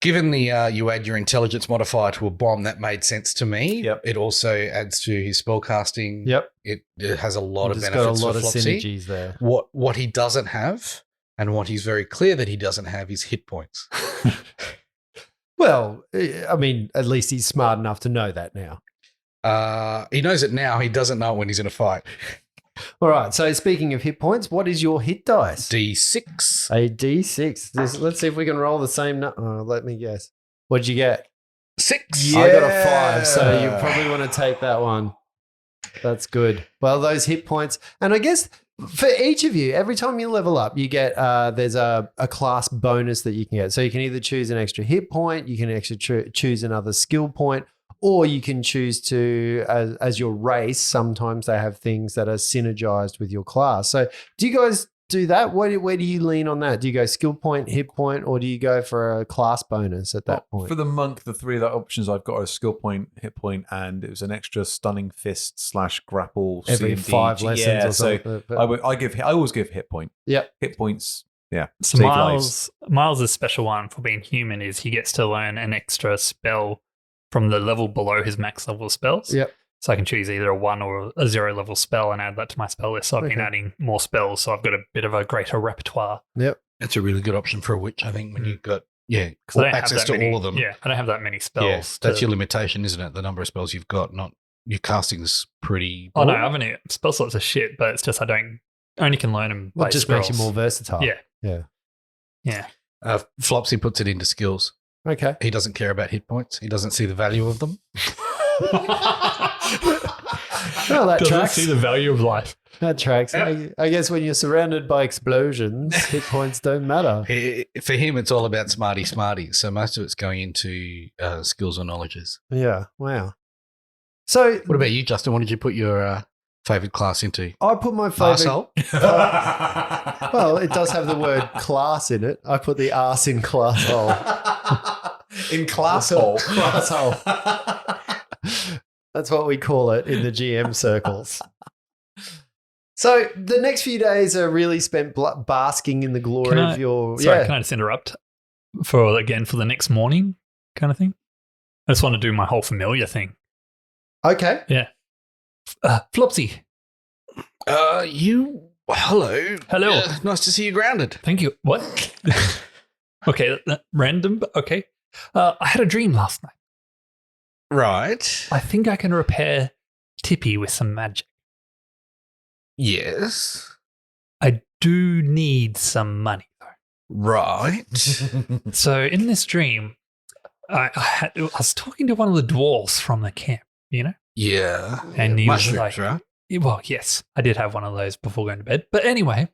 S5: Given the you add your intelligence modifier to a bomb, that made sense to me.
S4: Yep.
S5: It also adds to his spellcasting.
S2: Yep.
S5: It has a lot of
S2: It's
S5: benefits
S2: got a lot
S5: for
S2: of
S5: Flopsy.
S2: synergies there.
S5: What he doesn't have, and what he's very clear that he doesn't have, is hit points.
S2: Well, I mean, at least he's smart enough to know that now.
S5: He knows it now. He doesn't know it when he's in a fight.
S2: All right. So speaking of hit points, what is your hit dice?
S5: D6.
S2: A D6. Let's see if we can roll the same. Let me guess. What'd you get?
S5: 6.
S2: I got a 5, so you probably want to take that one. That's good. Well, those hit points, and I guess for each of you, every time you level up, you get there's a class bonus that you can get. So you can either choose an extra hit point, you can choose another skill point, or you can choose to, as your race, sometimes they have things that are synergized with your class. So do you guys do that? Where do you lean on that? Do you go skill point, hit point, or do you go for a class bonus at that point?
S4: For the monk, the 3 other options I've got are skill point, hit point, and it was an extra stunning fist / grapple.
S2: Every
S4: CMD.
S2: 5 lessons
S4: yeah,
S2: or something.
S4: So I always give hit point.
S2: Yep.
S4: Hit points. Yeah.
S3: So
S4: save lives.
S3: Miles' special one for being human is he gets to learn an extra spell from the level below his max level spells.
S2: Yep.
S3: So I can choose either a 1 or a 0 level spell and add that to my spell list. So I've been
S2: Okay.
S3: adding more spells, so I've got a bit of a greater repertoire.
S2: Yep.
S5: That's a really good option for a witch, I think, when you've got
S3: Because I don't have
S5: access
S3: that
S5: to
S3: many,
S5: all of them.
S3: Yeah, I don't have that many spells.
S5: Yeah, that's
S3: to-
S5: your limitation, isn't it? The number of spells you've got, not your casting's pretty.
S3: Oh no,
S5: broad.
S3: I haven't. Spell slots are shit, but it's just I only can learn them.
S2: Well,
S3: by
S2: it just
S3: scrolls.
S2: makes you more versatile.
S3: Yeah.
S2: Yeah.
S3: Yeah.
S5: Flopsy puts it into skills.
S2: Okay.
S5: He doesn't care about hit points. He doesn't see the value of them.
S2: Well, that
S3: Doesn't
S2: tracks.
S3: see the value of life.
S2: That tracks. I guess when you're surrounded by explosions, hit points don't matter.
S5: For him, it's all about smarties. So most of it's going into skills or knowledges.
S2: Yeah. Wow. So
S5: What about you, Justin? What did you put your favorite class into?
S2: I put my favorite.
S5: Arsehole?
S2: Well, it does have the word class in it. I put the arse in class hole.
S4: In class hole.
S2: Class hole. That's what we call it in the GM circles. So the next few days are really spent basking in the glory of your.
S3: Sorry,
S2: yeah.
S3: can I just interrupt for the next morning kind of thing? I just want to do my whole familiar thing.
S2: Okay.
S3: Yeah. Flopsy.
S5: Hello.
S3: Hello.
S5: Nice to see you grounded.
S3: Thank you. What? Okay, random. Okay. I had a dream last night.
S5: Right.
S3: I think I can repair Tippy with some magic.
S5: Yes.
S3: I do need some money, though.
S5: Right.
S3: So in this dream, I was talking to one of the dwarves from the camp, you know?
S5: Yeah.
S3: And he was
S5: Mushrooms,
S3: like,
S5: right?
S3: well, yes, I did have one of those before going to bed. But anyway,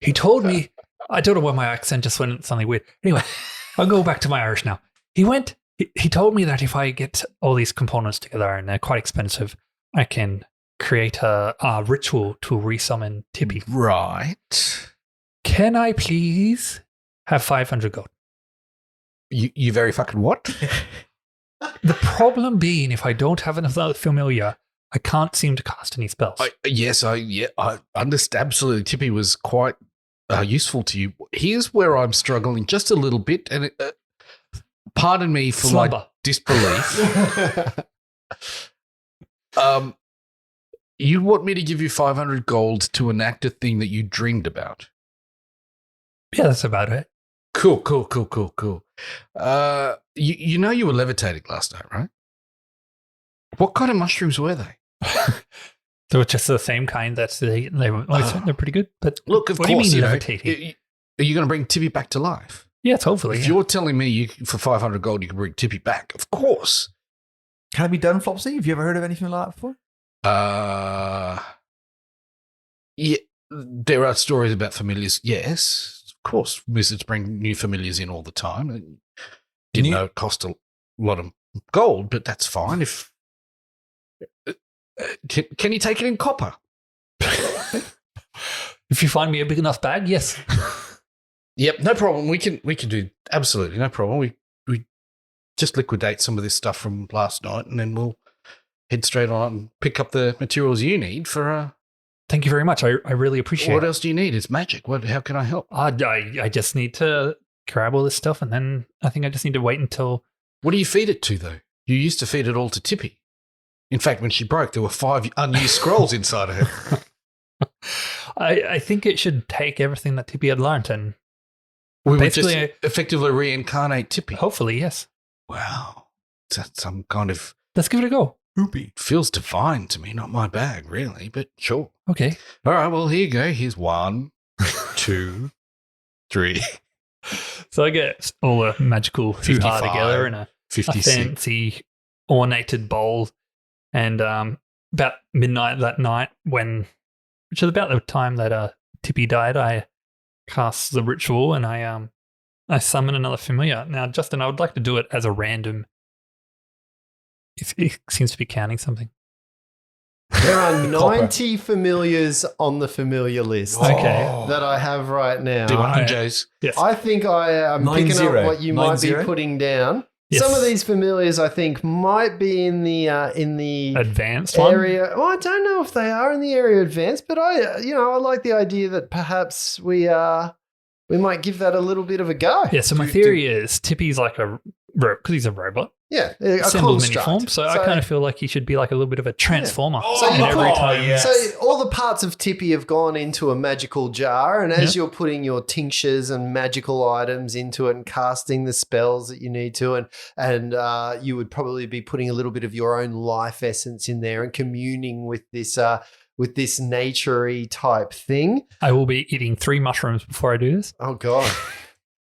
S3: he told me, I don't know why my accent just went something weird. Anyway, I'll go back to my Irish now. He told me that if I get all these components together and they're quite expensive, I can create a ritual to resummon Tippy.
S5: Right.
S3: Can I please have 500 gold?
S5: You very fucking what?
S3: The problem being, if I don't have another familiar, I can't seem to cast any spells.
S5: I understand. Absolutely. Tippy was quite useful to you. Here's where I'm struggling just a little bit, and pardon me for my
S3: Slumber.
S5: disbelief. You want me to give you 500 gold to enact a thing that you dreamed about?
S3: Yeah, that's about it.
S5: Cool. You know you were levitating last night, right? What kind of mushrooms were they?
S3: They were just the same kind. They're pretty good. But
S5: Look, of
S3: what
S5: course,
S3: do you mean
S5: know,
S3: levitating?
S5: are you going to bring Tippy back to life?
S3: Yes, hopefully.
S5: If you're telling me for 500 gold you can bring Tippy back, of course.
S4: Can it be done, Flopsy? Have you ever heard of anything like that before?
S5: Yeah, there are stories about familiars. Yes, of course, wizards bring new familiars in all the time. Didn't know it cost a lot of gold, but that's fine. If can you take it in copper?
S3: If you find me a big enough bag, yes.
S5: Yep, no problem. We can do absolutely no problem. We just liquidate some of this stuff from last night, and then we'll head straight on and pick up the materials you need for.
S3: Thank you very much. I really appreciate it.
S5: What else do you need? It's magic. How can I help?
S3: I just need to grab all this stuff, and then I think I just need to wait until.
S5: What do you feed it to, though? You used to feed it all to Tippy. In fact, when she broke, there were 5 unused scrolls inside of her.
S3: I think it should take everything that Tippy had learnt and
S5: We would
S3: basically
S5: just effectively reincarnate Tippy.
S3: hopefully, yes.
S5: Wow. That's some kind of...
S3: Let's give it a go.
S4: Poopy.
S5: Feels divine to me. Not my bag, really, but sure.
S3: Okay.
S5: All right, well, here you go. Here's 1, 2, 3.
S3: So I get all the magical hoo-ha
S5: 55,
S3: together in a
S5: 56.
S3: fancy ornated bowl. And about midnight that night, which is about the time that Tippy died, I cast the ritual and I summon another familiar. Now, Justin, I would like to do it as a random. It seems to be counting something.
S2: There are 90 familiars on the familiar list
S3: Okay.
S2: that I have right now.
S5: Do one,
S3: Alright.
S5: Joe's.
S3: Yes.
S2: I think I am picking
S4: 9-0.
S2: up what you might be
S4: 9-0?
S2: putting down.
S3: Yes.
S2: Some of these familiars, I think, might be in the
S3: Advanced one.
S2: area. Well, I don't know if they are in the area advanced, but I like the idea that perhaps we might give that a little bit of a go.
S3: Yeah, so my theory is Tippy's like because he's a robot,
S2: Yeah, a
S3: assembled mini
S2: construct.
S3: form. So I kind of feel like he should be like a little bit of a transformer.
S4: Oh,
S3: And every time,
S4: yes.
S2: So all the parts of Tippy have gone into a magical jar, and as you're putting your tinctures and magical items into it and casting the spells that you need to, and you would probably be putting a little bit of your own life essence in there and communing with this nature-y type thing.
S3: I will be eating 3 mushrooms before I do this.
S2: Oh God.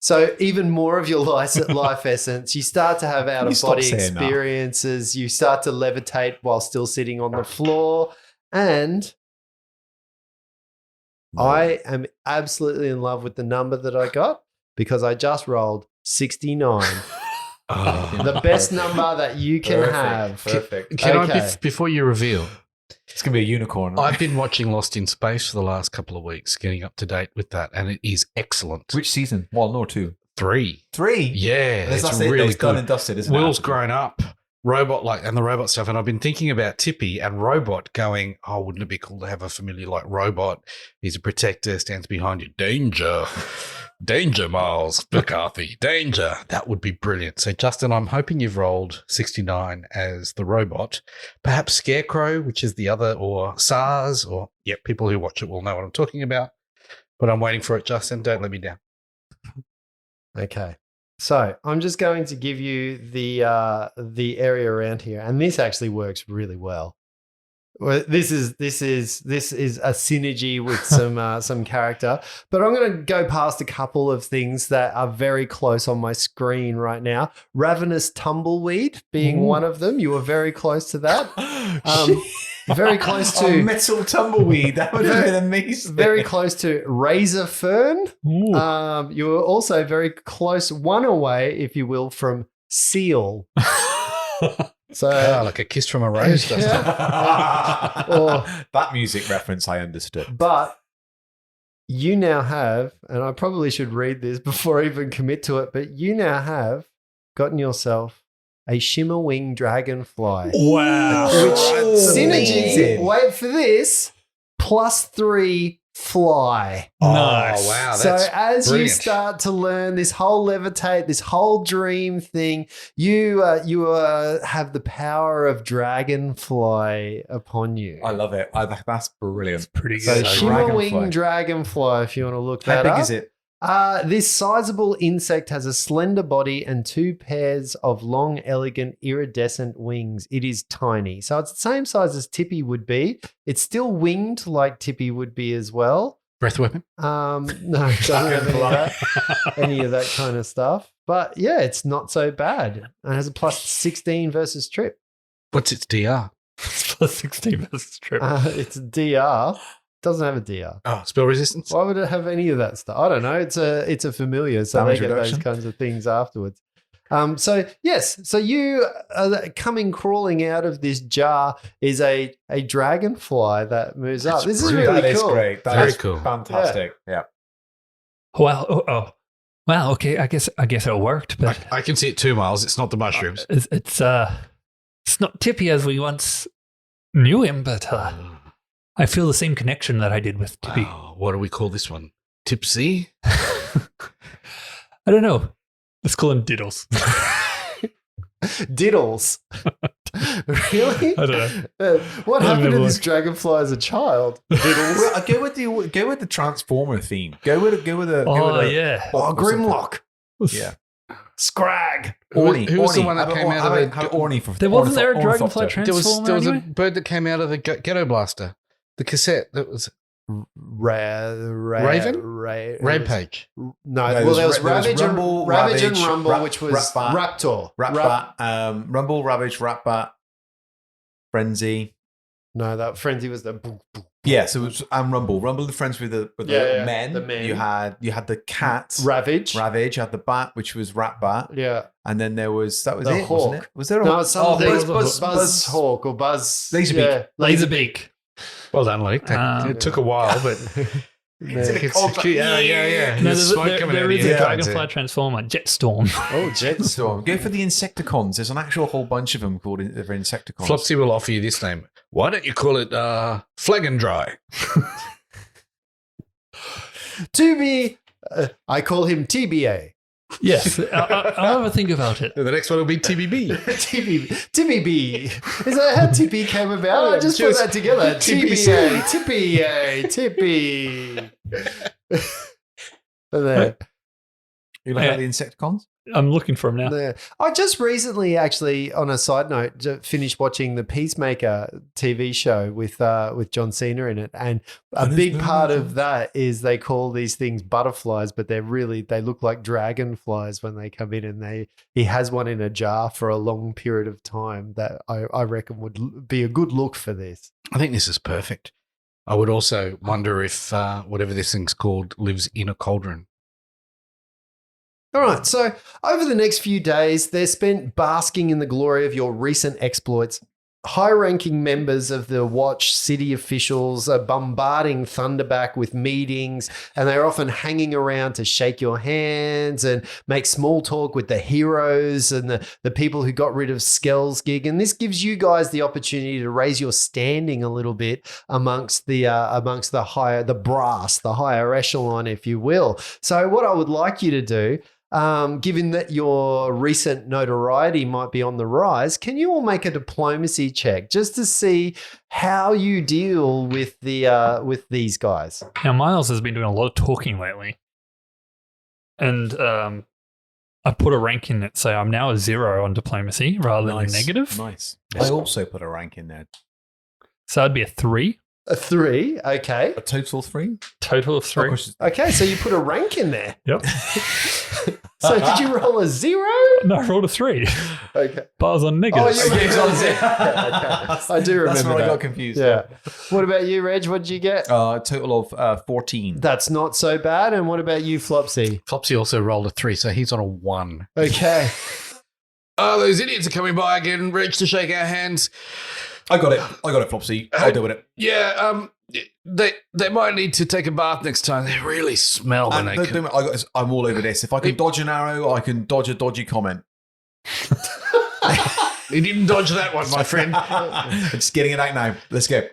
S2: So even more of your life essence, you start to have out-of-body
S4: stop saying that?
S2: experiences. You start to levitate while still sitting on the floor. And I am absolutely in love with the number that I got because I just rolled 69. The best number that you can have.
S4: Perfect.
S5: Can
S2: Okay.
S5: I, before you reveal,
S4: It's going to be a unicorn.
S5: I've been watching Lost in Space for the last couple of weeks, getting up to date with that, and it is excellent.
S4: Which season? 1 or 2?
S5: 3.
S4: 3?
S5: Yeah,
S4: That's
S5: it's
S4: it.
S5: really
S4: It's done
S5: good.
S4: and dusted, isn't
S5: Will's
S4: it?
S5: grown up, robot and the robot stuff, and I've been thinking about Tippy and Robot going, oh, wouldn't it be cool to have a familiar like Robot? He's a protector, stands behind you. Danger. Danger, Miles McCarthy. Danger. That would be brilliant. So, Justin, I'm hoping you've rolled 69 as the robot. Perhaps Scarecrow, which is the other, or SARS, or, people who watch it will know what I'm talking about. But I'm waiting for it, Justin. Don't let me down.
S2: Okay. So I'm just going to give you the area around here, and this actually works really well. Well, this is a synergy with some character, but I'm going to go past a couple of things that are very close on my screen right now. Ravenous Tumbleweed being one of them. You were very close to that. Very close to
S4: Metal Tumbleweed. That would have been amazing.
S2: very close to Razor Fern. You were also very close, one away, if you will, from Seal. So
S5: like a kiss from a rose. Doesn't it?
S4: That music reference I understood.
S2: But you now have, and I probably should read this before I even commit to it, but you now have gotten yourself a Shimmer Wing Dragonfly.
S3: Wow.
S2: Which
S4: That's
S2: synergy,
S4: amazing.
S2: wait for this, +3 fly.
S3: Nice.
S5: Oh, wow.
S2: So
S5: That's
S2: as you
S5: brilliant.
S2: start to learn this whole levitate, this whole dream thing, you have the power of dragonfly upon you.
S4: I love it. That's brilliant.
S3: Pretty
S2: So
S3: good.
S2: Shimmer Wing Dragonfly, if you want to look
S4: How
S2: that
S4: big
S2: up.
S4: is it?
S2: This sizable insect has a slender body and 2 pairs of long, elegant, iridescent wings. It is tiny. So it's the same size as Tippy would be. It's still winged like Tippy would be as well.
S5: Breath weapon.
S2: No, it doesn't have any of that kind of stuff. But yeah, it's not so bad. And it has a +16 versus trip.
S5: What's its DR?
S3: It's +16 versus trip.
S2: It's a DR. Doesn't have a DR.
S5: Oh, spell resistance.
S2: Why would it have any of that stuff? I don't know. It's a familiar, so
S4: Damage
S2: they get
S4: reduction.
S2: those kinds of things afterwards. So yes, so you coming crawling out of this jar is a dragonfly that moves up. This is
S5: brilliant.
S2: really
S4: That is
S2: cool.
S4: great. That
S5: Very
S4: is
S5: cool.
S4: Fantastic. Yeah.
S3: Wow. Oh. Wow. Okay. I guess it worked, but
S5: I can see it 2 miles. It's not the mushrooms.
S3: it's not Tippy as we once knew him, but I feel the same connection that I did with Tippy.
S5: Oh, what do we call this one? Tipsy?
S3: I don't know. Let's call him Diddles.
S2: Diddles. Really?
S3: I don't
S2: know. What
S3: I
S2: happened to
S3: remember
S2: this dragonfly as a child? Diddles.
S4: Well, go with the Transformer theme. Go with a.
S3: Oh, yeah.
S2: Oh, Grimlock.
S4: Yeah.
S2: Scrag.
S4: Orny.
S5: Who was the
S4: Orny.
S5: one that
S4: Have
S5: came out of the-
S4: have Orny for
S3: There wasn't there a
S4: Ornithopter.
S3: dragonfly
S5: There was
S3: transformer
S5: a
S3: anyway?
S5: bird that came out of the Ghetto Blaster. The cassette that was Raven? Rampage.
S2: No,
S4: there
S2: well, there was
S4: was
S2: Ravage and
S4: Rumble,
S2: Ravage and
S4: Ravage,
S2: Rumble, which was
S4: Ratbat,
S2: Raptor.
S4: Ratbat, Rumble, Ravage, Ratbat, Frenzy.
S2: No, that Frenzy was the.
S4: Yeah, so it was Rumble. Rumble the friends with the
S2: Yeah,
S4: men.
S2: the men.
S4: You had the cat.
S2: Ravage.
S4: Ravage. You had the bat, which was Ratbat.
S2: Yeah.
S4: And then there was
S2: The
S4: it,
S2: hawk.
S4: wasn't it? Was there a
S2: No, it's something.
S4: Buzz
S2: Hawk or Buzz.
S4: Laserbeak.
S2: Yeah,
S3: Laserbeak.
S5: Well done, Luke. It took a while, but yeah.
S3: No,
S5: There's smoke coming
S3: there
S5: out of
S3: is
S5: your
S3: a
S5: head.
S3: dragonfly transformer, Jetstorm.
S2: Oh, Jetstorm.
S4: Go for the Insecticons. There's an actual whole bunch of them called they're Insecticons.
S5: Flopsy will offer you this name. Why don't you call it Flag and Dry?
S2: To be, I call him TBA.
S3: Yes, I'll have a think about it.
S5: The next one will be TBB.
S2: TBB. Is that how Tippy came about? I just put that together. TBA, Tippy. There.
S4: You like the Insecticons?
S3: I'm looking for him now.
S2: There. I just recently, actually, on a side note, finished watching the Peacemaker TV show with John Cena in it, and a big part of that is they call these things butterflies, but they look like dragonflies when they come in, and he has one in a jar for a long period of time that I reckon would be a good look for this.
S5: I think this is perfect. I would also wonder if whatever this thing's called lives in a cauldron.
S2: All right, so over the next few days, they're spent basking in the glory of your recent exploits. High-ranking members of the Watch city officials are bombarding Thunderback with meetings, and they're often hanging around to shake your hands and make small talk with the heroes and the people who got rid of Skell's gig. And this gives you guys the opportunity to raise your standing a little bit amongst the higher echelon, if you will. So what I would like you to do, given that your recent notoriety might be on the rise, can you all make a diplomacy check just to see how you deal with these guys?
S3: Now, Miles has been doing a lot of talking lately. And I I put a rank in it, so I'm now a 0 on diplomacy rather than a negative.
S4: Nice. I also put a rank in there.
S3: So I'd be a 3.
S2: A 3, okay.
S4: A total 3?
S3: Total of 3.
S2: Okay, so you put a rank in there.
S3: Yep.
S2: So did you roll a 0?
S3: No, I rolled a 3.
S2: Okay.
S3: Bars on
S2: Oh,
S3: negatives.
S2: you
S4: Gigs on zero.
S2: Okay. I do remember
S4: That's where I
S2: that.
S4: got confused.
S2: Yeah. What about you, Reg? What did you get?
S4: A total of 14.
S2: That's not so bad. And what about you, Flopsy?
S5: Flopsy also rolled a 3, so he's on a 1.
S2: Okay.
S5: Oh, those idiots are coming by again. Reach to shake our hands.
S4: I got it, Flopsy. I'll deal with it.
S5: Yeah, they might need to take a bath next time. They really smell when they come.
S4: I'm all over this. If I can dodge an arrow, I can dodge a dodgy comment.
S5: You didn't dodge that one, my friend.
S4: I'm just getting it out now. Let's go.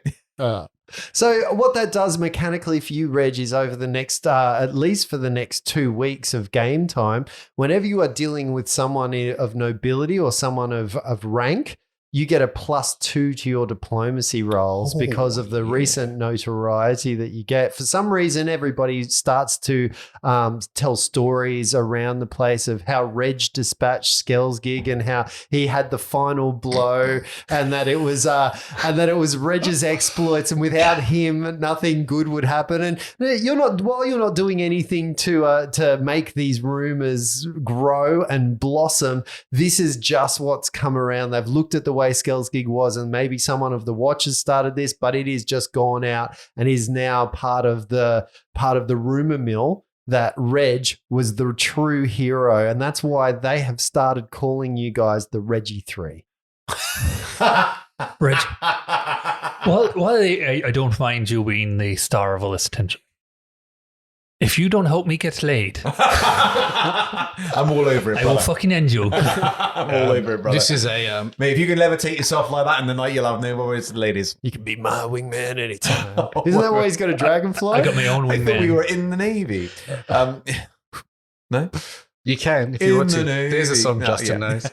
S2: So what that does mechanically for you, Reg, is over the next, at least for the next 2 weeks of game time, whenever you are dealing with someone of nobility or someone of rank, you get a +2 to your diplomacy rolls because of the recent notoriety that you get. For some reason, everybody starts to tell stories around the place of how Reg dispatched Skellsgig and how he had the final blow, and that it was Reg's exploits, and without him, nothing good would happen. And while you're not doing anything to make these rumors grow and blossom, this is just what's come around. They've looked at the way Skellsgig was, and maybe someone of the Watchers started this, but it is just gone out and is now part of the rumor mill that Reg was the true hero, and that's why they have started calling you guys the Reggie 3.
S3: Reg, while I don't mind you being the star of all this attention, if you don't help me get laid,
S4: I'm all over it,
S3: I will
S4: brother.
S3: fucking end you.
S4: I'm all over it, brother.
S5: This is a
S4: Mate, if you can levitate yourself like that in the night, you'll have no worries to the ladies.
S2: You can be my wingman anytime. Isn't that why he's got a dragonfly?
S3: I got my own
S4: I thought we
S3: wingman.
S4: were in the Navy. No?
S5: You can if you want to.
S4: Navy.
S5: There's a song
S4: No,
S5: Justin
S4: yeah.
S5: knows.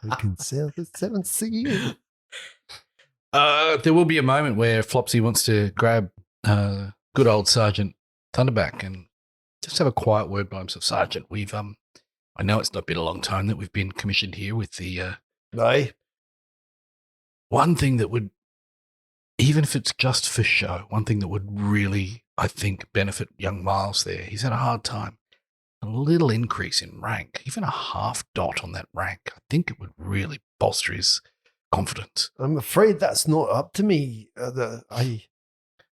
S2: We can sail the 7th sea.
S5: There will be a moment where Flopsy wants to grab good old Sergeant Thunderback and just have a quiet word by himself. Sergeant, we've I know it's not been a long time that we've been commissioned here with the
S2: Aye.
S5: one thing that would, even if it's just for show, one thing that would really, I think, benefit young Miles there. He's had a hard time. A little increase in rank, even a half dot on that rank, I think it would really bolster his confidence.
S2: I'm afraid that's not up to me.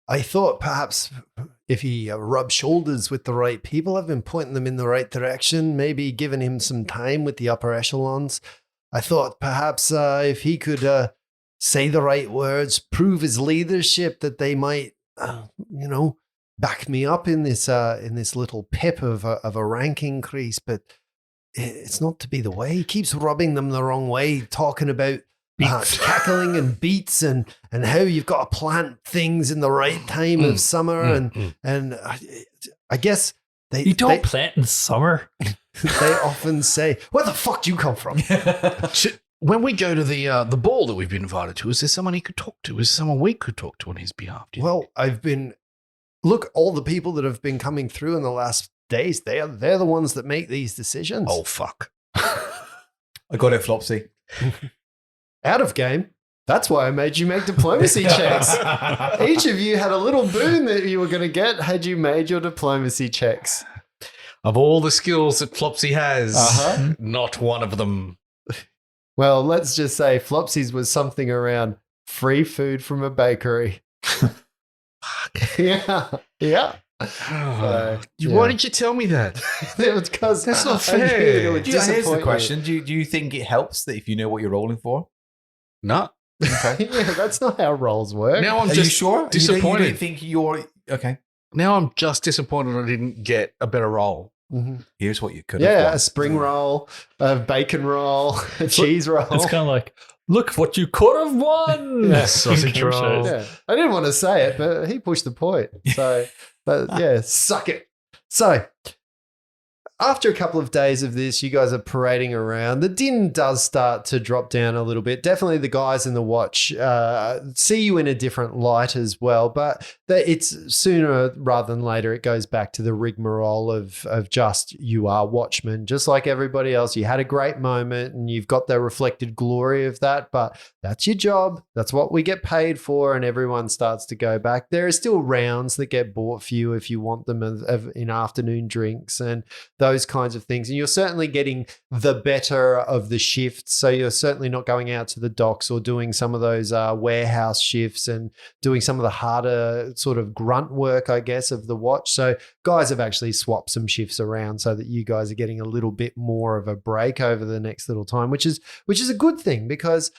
S2: I thought perhaps if he rubbed shoulders with the right people, I've been pointing them in the right direction, maybe giving him some time with the upper echelons. I thought perhaps if he could say the right words, prove his leadership, that they might, back me up in this little pip of a rank increase. But it's not to be the way. He keeps rubbing them the wrong way, talking about cackling and beats and how you've got to plant things in the right time of summer. And I guess
S3: You don't plant in summer.
S2: they often say, where the fuck do you come from?
S5: When we go to the ball that we've been invited to, is there someone he could talk to? Is there someone we could talk to on his behalf?
S2: Well, look, all the people that have been coming through in the last days, they're the ones that make these decisions.
S5: Oh, fuck.
S4: I got it, Flopsy.
S2: Out of game. That's why I made you make diplomacy checks. Each of you had a little boon that you were going to get had you made your diplomacy checks.
S5: Of all the skills that Flopsy has,
S2: Uh-huh.
S5: not one of them.
S2: Well, let's just say Flopsy's was something around free food from a bakery. Yeah. Yeah.
S5: Why
S2: yeah.
S5: did you tell me that?
S2: Because
S5: That's not
S2: I knew
S5: fair.
S2: it would
S4: Here's
S2: disappoint
S4: the
S2: you.
S4: question. Do you think it helps that if you know what you're rolling for?
S5: No.
S4: Okay.
S2: Yeah, that's not how rolls work.
S5: Now I'm
S4: Are
S5: just
S4: you sure?
S5: disappointed.
S4: You don't think you're... Okay.
S5: Now I'm just disappointed I didn't get a better roll.
S2: Mhm.
S4: Here's what you could have
S2: Yeah,
S4: done.
S2: a spring roll, a bacon roll, a cheese roll.
S3: It's kind of like, look what you could have won.
S2: Yeah.
S5: Sausage roll.
S2: Yeah. I didn't want to say it, but he pushed the point. So, but yeah, suck it. So, after a couple of days of this, you guys are parading around. The din does start to drop down a little bit. Definitely the guys in the watch see you in a different light as well. But it's sooner rather than later, it goes back to the rigmarole of just you are watchmen, just like everybody else. You had a great moment and you've got the reflected glory of that, but that's your job. That's what we get paid for, and everyone starts to go back. There are still rounds that get bought for you if you want them in afternoon drinks and those kinds of things. And you're certainly getting the better of the shifts. So you're certainly not going out to the docks or doing some of those warehouse shifts and doing some of the harder sort of grunt work, I guess, of the watch. So guys have actually swapped some shifts around so that you guys are getting a little bit more of a break over the next little time, which is a good thing, because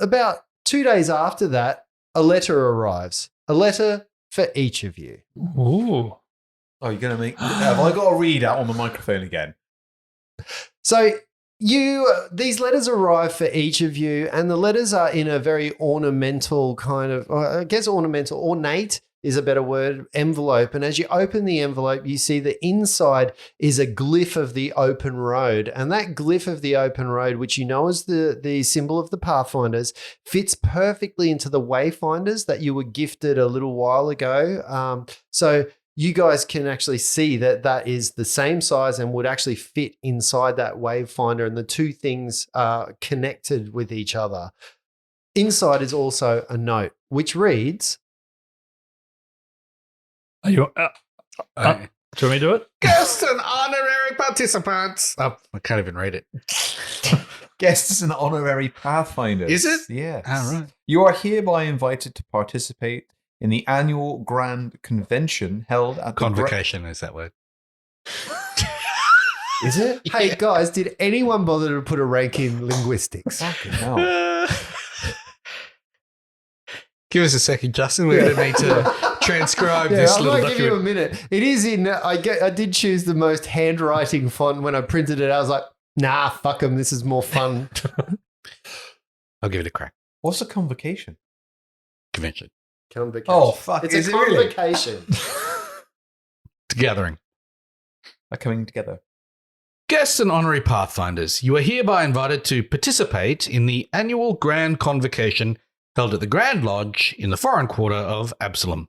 S2: about 2 days after that, a letter arrives. A letter for each of you.
S3: Ooh.
S4: Oh, you're going to make... Have I got to read out on the microphone again?
S2: So these letters arrive for each of you, and the letters are in a very ornamental kind of, ornate is a better word, envelope. And as you open the envelope, you see the inside is a glyph of the open road. And that glyph of the open road, which you know is the symbol of the Pathfinders, fits perfectly into the Wayfinders that you were gifted a little while ago. So you guys can actually see that is the same size and would actually fit inside that Wayfinder, and the two things are connected with each other. Inside is also a note which reads,
S3: Are you, do you want me to do it?
S5: Guests and honorary participants. Oh, I can't even read it.
S4: Guests and honorary Pathfinders.
S5: Is it?
S4: Yes.
S5: Right.
S4: You are hereby invited to participate in the annual Grand Convention held at
S5: Convocation is that word.
S2: is it? Hey guys, did anyone bother to put a rank in linguistics?
S4: Fucking hell.
S5: Give us a second, Justin. We're going to need to transcribe this
S2: I
S5: little
S2: might give you a
S5: document.
S2: minute. It is in. I did choose the most handwriting font when I printed it. I was like, nah, fuck them. This is more fun.
S5: I'll give it a crack.
S4: What's a convocation?
S5: Convention.
S2: Convocation.
S4: Oh, fuck.
S2: It's
S4: Is
S2: a
S4: it really?
S2: convocation.
S5: The gathering.
S4: Are coming together.
S5: Guests and honorary Pathfinders, you are hereby invited to participate in the annual Grand Convocation held at the Grand Lodge in the foreign quarter of Absalom.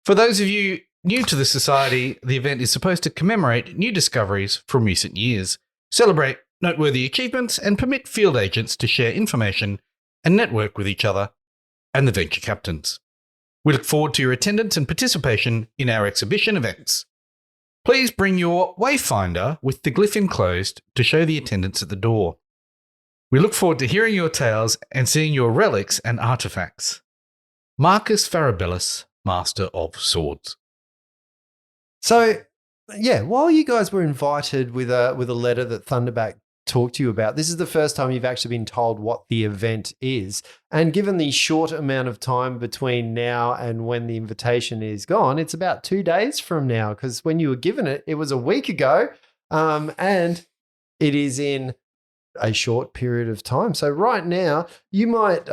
S5: For those of you new to the society, the event is supposed to commemorate new discoveries from recent years, celebrate noteworthy achievements, and permit field agents to share information and network with each other and the venture captains. We look forward to your attendance and participation in our exhibition events. Please bring your Wayfinder with the glyph enclosed to show the attendants at the door. We look forward to hearing your tales and seeing your relics and artifacts. Marcus Farabellus, Master of Swords.
S2: So, yeah, while you guys were invited with a letter that Thunderback talked to you about, this is the first time you've actually been told what the event is. And given the short amount of time between now and when the invitation is gone, it's about 2 days from now, because when you were given it, it was a week ago, and it is in a short period of time. So right now, you might,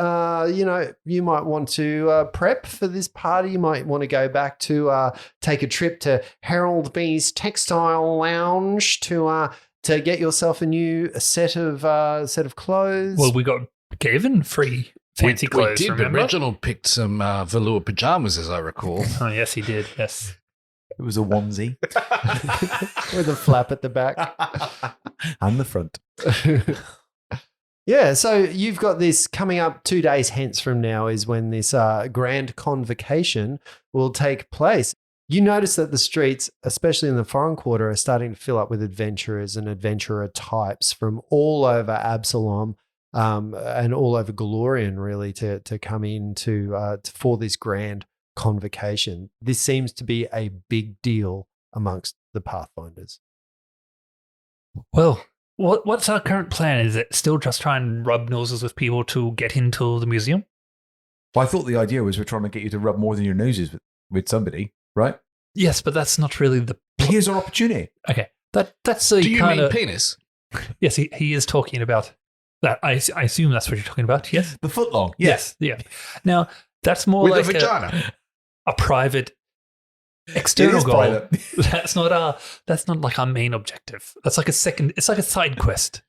S2: you might want to prep for this party. You might want to go back to take a trip to Harold B's Textile Lounge to get yourself a new set of clothes.
S3: Well, we got given free fancy clothes,
S5: We did,
S3: remember?
S5: but Reginald picked some velour pajamas, as I recall.
S3: Oh, yes, he did. Yes.
S4: It was a onesie.
S2: with a flap at the back.
S4: And the front.
S2: Yeah, so you've got this coming up 2 days hence from now is when this grand convocation will take place. You notice that the streets, especially in the foreign quarter, are starting to fill up with adventurers and adventurer types from all over Absalom and all over Galorian, really, to come in for this grand convocation. This seems to be a big deal amongst the Pathfinders.
S3: Well, what's our current plan? Is it still just try and rub noses with people to get into the museum?
S4: Well, I thought the idea was we're trying to get you to rub more than your noses with somebody, right?
S3: Yes, but that's not really the...
S4: Here's our opportunity.
S3: Okay, that's the
S5: Do you
S3: kind
S5: mean
S3: of...
S5: penis?
S3: Yes, he is talking about that. I assume that's what you're talking about, yes?
S4: The footlong.
S3: Yes, yeah. Now, that's more
S5: With
S3: like
S5: a vagina.
S3: a private external
S4: is
S3: goal.
S4: private.
S3: That's not like our main objective. That's like it's like a side quest.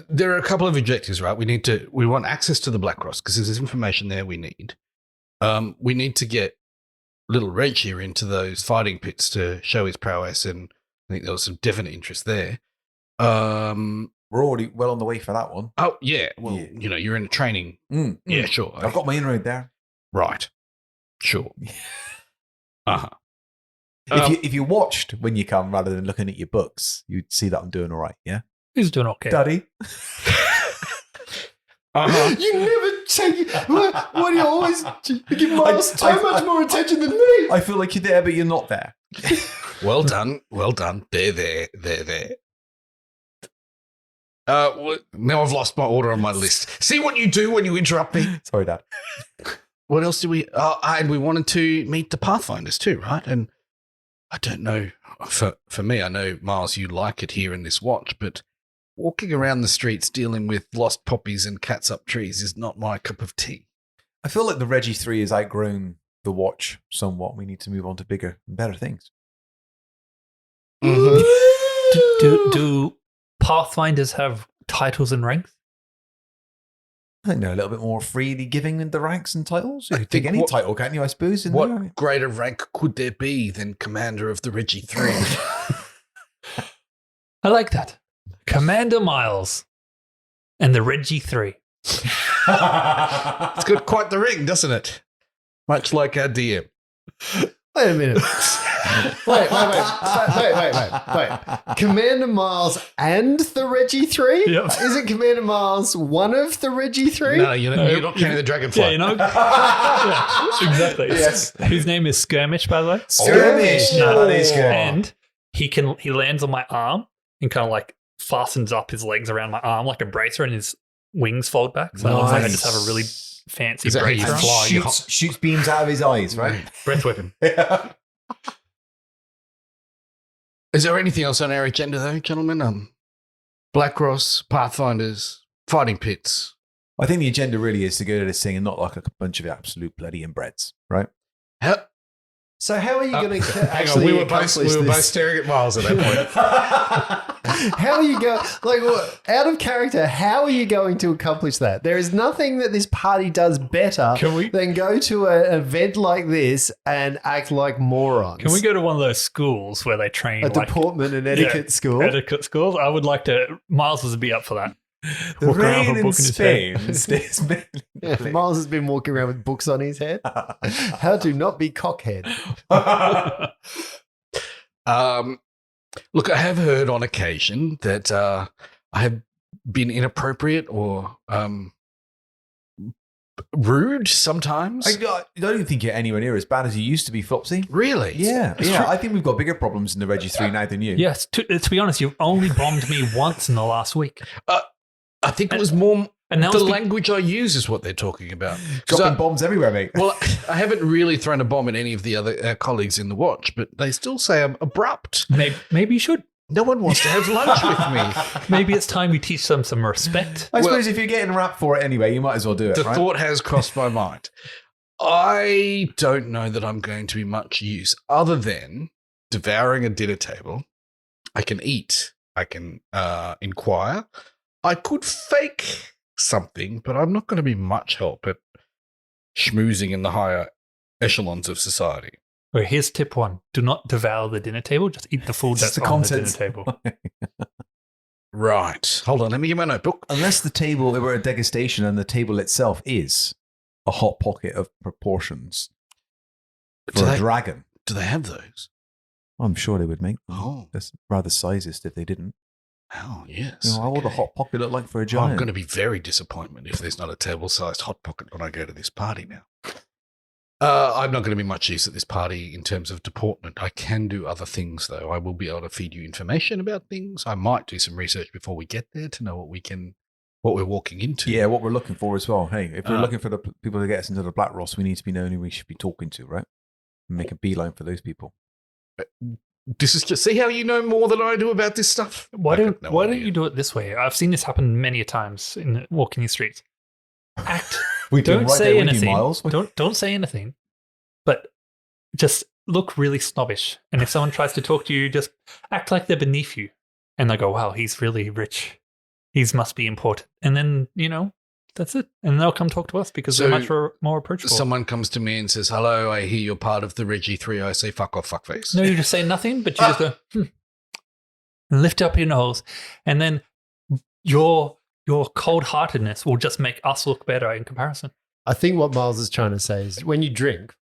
S5: There are a couple of objectives, right? We want access to the Black Cross because there's information there we need. We need to get little Reg here into those fighting pits to show his prowess, and I think there was some definite interest there.
S4: We're already well on the way for that one.
S5: Oh yeah, well,
S4: Yeah.
S5: You're in a training. Yeah, sure.
S4: I've got my inroad there.
S5: Right, sure. Uh-huh.
S4: If you watched when you come rather than looking at your books, you'd see that I'm doing all right. Yeah,
S3: He's doing okay.
S4: Daddy.
S5: Uh-huh.
S2: You never take. Why do you always give Miles so much more attention than me?
S4: I feel like you're there, but you're not there.
S5: Well done. They're there. Now I've lost my order on my list. See what you do when you interrupt me.
S4: Sorry, Dad.
S5: What else did we? And we wanted to meet the Pathfinders too, right? And I don't know. For me, I know, Miles, you like it here in this watch, but walking around the streets dealing with lost poppies and cats up trees is not my cup of tea.
S4: I feel like the Reggie 3 has outgrown the watch somewhat. We need to move on to bigger and better things.
S5: Mhm.
S3: Do Pathfinders have titles and ranks?
S4: I think they're a little bit more freely giving the ranks and titles. You
S5: I
S4: can take
S5: think
S4: any
S5: what-
S4: title, can't you, I suppose? in
S5: What
S4: there?
S5: greater rank could there be than Commander of the Reggie 3?
S3: I like that. Commander Miles and the Reggie 3.
S5: It's got quite the ring, doesn't it? Much like our DM.
S2: Wait a minute. Wait. Commander Miles and the Reggie 3?
S3: Yep.
S2: Is it Commander Miles, one of the Reggie 3?
S5: No, you're not counting the Dragonfly.
S3: Yeah, yeah, exactly.
S4: Yes.
S3: His name is Skirmish, by the way.
S4: Skirmish.
S3: No,
S4: That is good.
S3: And he lands on my arm and kind of like fastens up his legs around my arm like a bracer, and his wings fold back. So it looks like I just have a really fancy
S5: Is that how you
S3: bracer on.
S5: fly?
S4: Shoots beams out of his eyes, right?
S5: Breath weapon.
S4: Yeah.
S5: Is there anything else on our agenda, though, gentlemen? Black Cross, Pathfinders, fighting pits.
S4: I think the agenda really is to go to this thing and not like a bunch of absolute bloody inbreds, right?
S2: So how are you going to
S5: Hang on,
S2: actually
S5: we were both
S2: this?
S5: staring at Miles at that point.
S2: How are you going? Like, out of character, how are you going to accomplish that? There is nothing that this party does better
S3: Can we-
S2: than go to an event like this and act like morons.
S3: Can we go to one of those schools where they train
S2: a
S3: like
S2: deportment and etiquette school?
S3: etiquette schools? I would like to. Miles would be up for that.
S4: The
S3: Walking around
S4: rain
S3: with a
S4: in
S3: book in his head.
S4: Spain stays mainly.
S2: Yeah, Miles has been walking around with books on his head. How to not be cockhead.
S5: Look, I have heard on occasion that I have been inappropriate or rude sometimes.
S4: I don't even think you're anywhere near as bad as you used to be, Flopsy.
S5: Really?
S4: Yeah,
S5: It's
S4: yeah.
S5: true.
S4: I think we've got bigger problems in the Reggie 3 now than you.
S3: Yes, to be honest, you've only bombed me once in the last week.
S5: I think it was more
S3: And that
S5: the
S3: was be-
S5: language I use is what they're talking about. 'Cause
S4: Dropping bombs everywhere, mate.
S5: well, I haven't really thrown a bomb at any of the other colleagues in the watch, but they still say I'm abrupt.
S3: Maybe you should.
S5: No one wants to have lunch with me.
S3: Maybe it's time we teach them some respect.
S4: I suppose if you're getting wrapped for it anyway, you might as well do it,
S5: The
S4: right?
S5: thought has crossed my mind. I don't know that I'm going to be much use other than devouring a dinner table. I can eat. I can inquire. I could fake something, but I'm not going to be much help at schmoozing in the higher echelons of society.
S3: Well, here's tip 1. Do not devour the dinner table. Just eat the food
S4: Just
S3: that's
S4: the
S3: on the
S4: contents.
S3: dinner table.
S5: Right. Hold on. Let me get my notebook.
S4: Unless the table, it were a degustation and the table itself is a hot pocket of proportions
S5: Do
S4: for a
S5: they-
S4: dragon.
S5: Do they have those?
S4: I'm sure they would make them.
S5: Oh.
S4: That's rather sizest if they didn't.
S5: Oh, yes.
S4: You know, how would a
S5: okay.
S4: hot pocket look like for a
S5: I'm
S4: giant?
S5: going to be very disappointed if there's not a table-sized hot pocket when I go to this party now. I'm not going to be much use at this party in terms of deportment. I can do other things, though. I will be able to feed you information about things. I might do some research before we get there to know what we're walking into.
S4: Yeah, what we're looking for as well. Hey, if we're
S5: Uh,
S4: looking for the people to get us into the Black Ross, we need to be knowing who we should be talking to, right? And make a beeline for those people.
S5: This is just see how you know more than I do about this stuff.
S3: Why
S5: I
S3: don't
S5: got no
S3: Why don't
S5: idea.
S3: you do it this way? I've seen this happen many a times in walking the streets. Act
S4: We do
S3: Don't
S4: right
S3: say
S4: there with you,
S3: anything.
S4: Miles.
S3: Don't say anything. But just look really snobbish. And if someone tries to talk to you, just act like they're beneath you. And they go, wow, he's really rich. He must be important. And then, that's it. And they'll come talk to us because they're much more approachable.
S5: Someone comes to me and says, hello, I hear you're part of the Reggie 3. I say, fuck off, fuckface.
S3: No, you just say nothing, but you just go, and lift up your nose. And then your cold-heartedness will just make us look better in comparison.
S2: I think what Miles is trying to say is when you drink,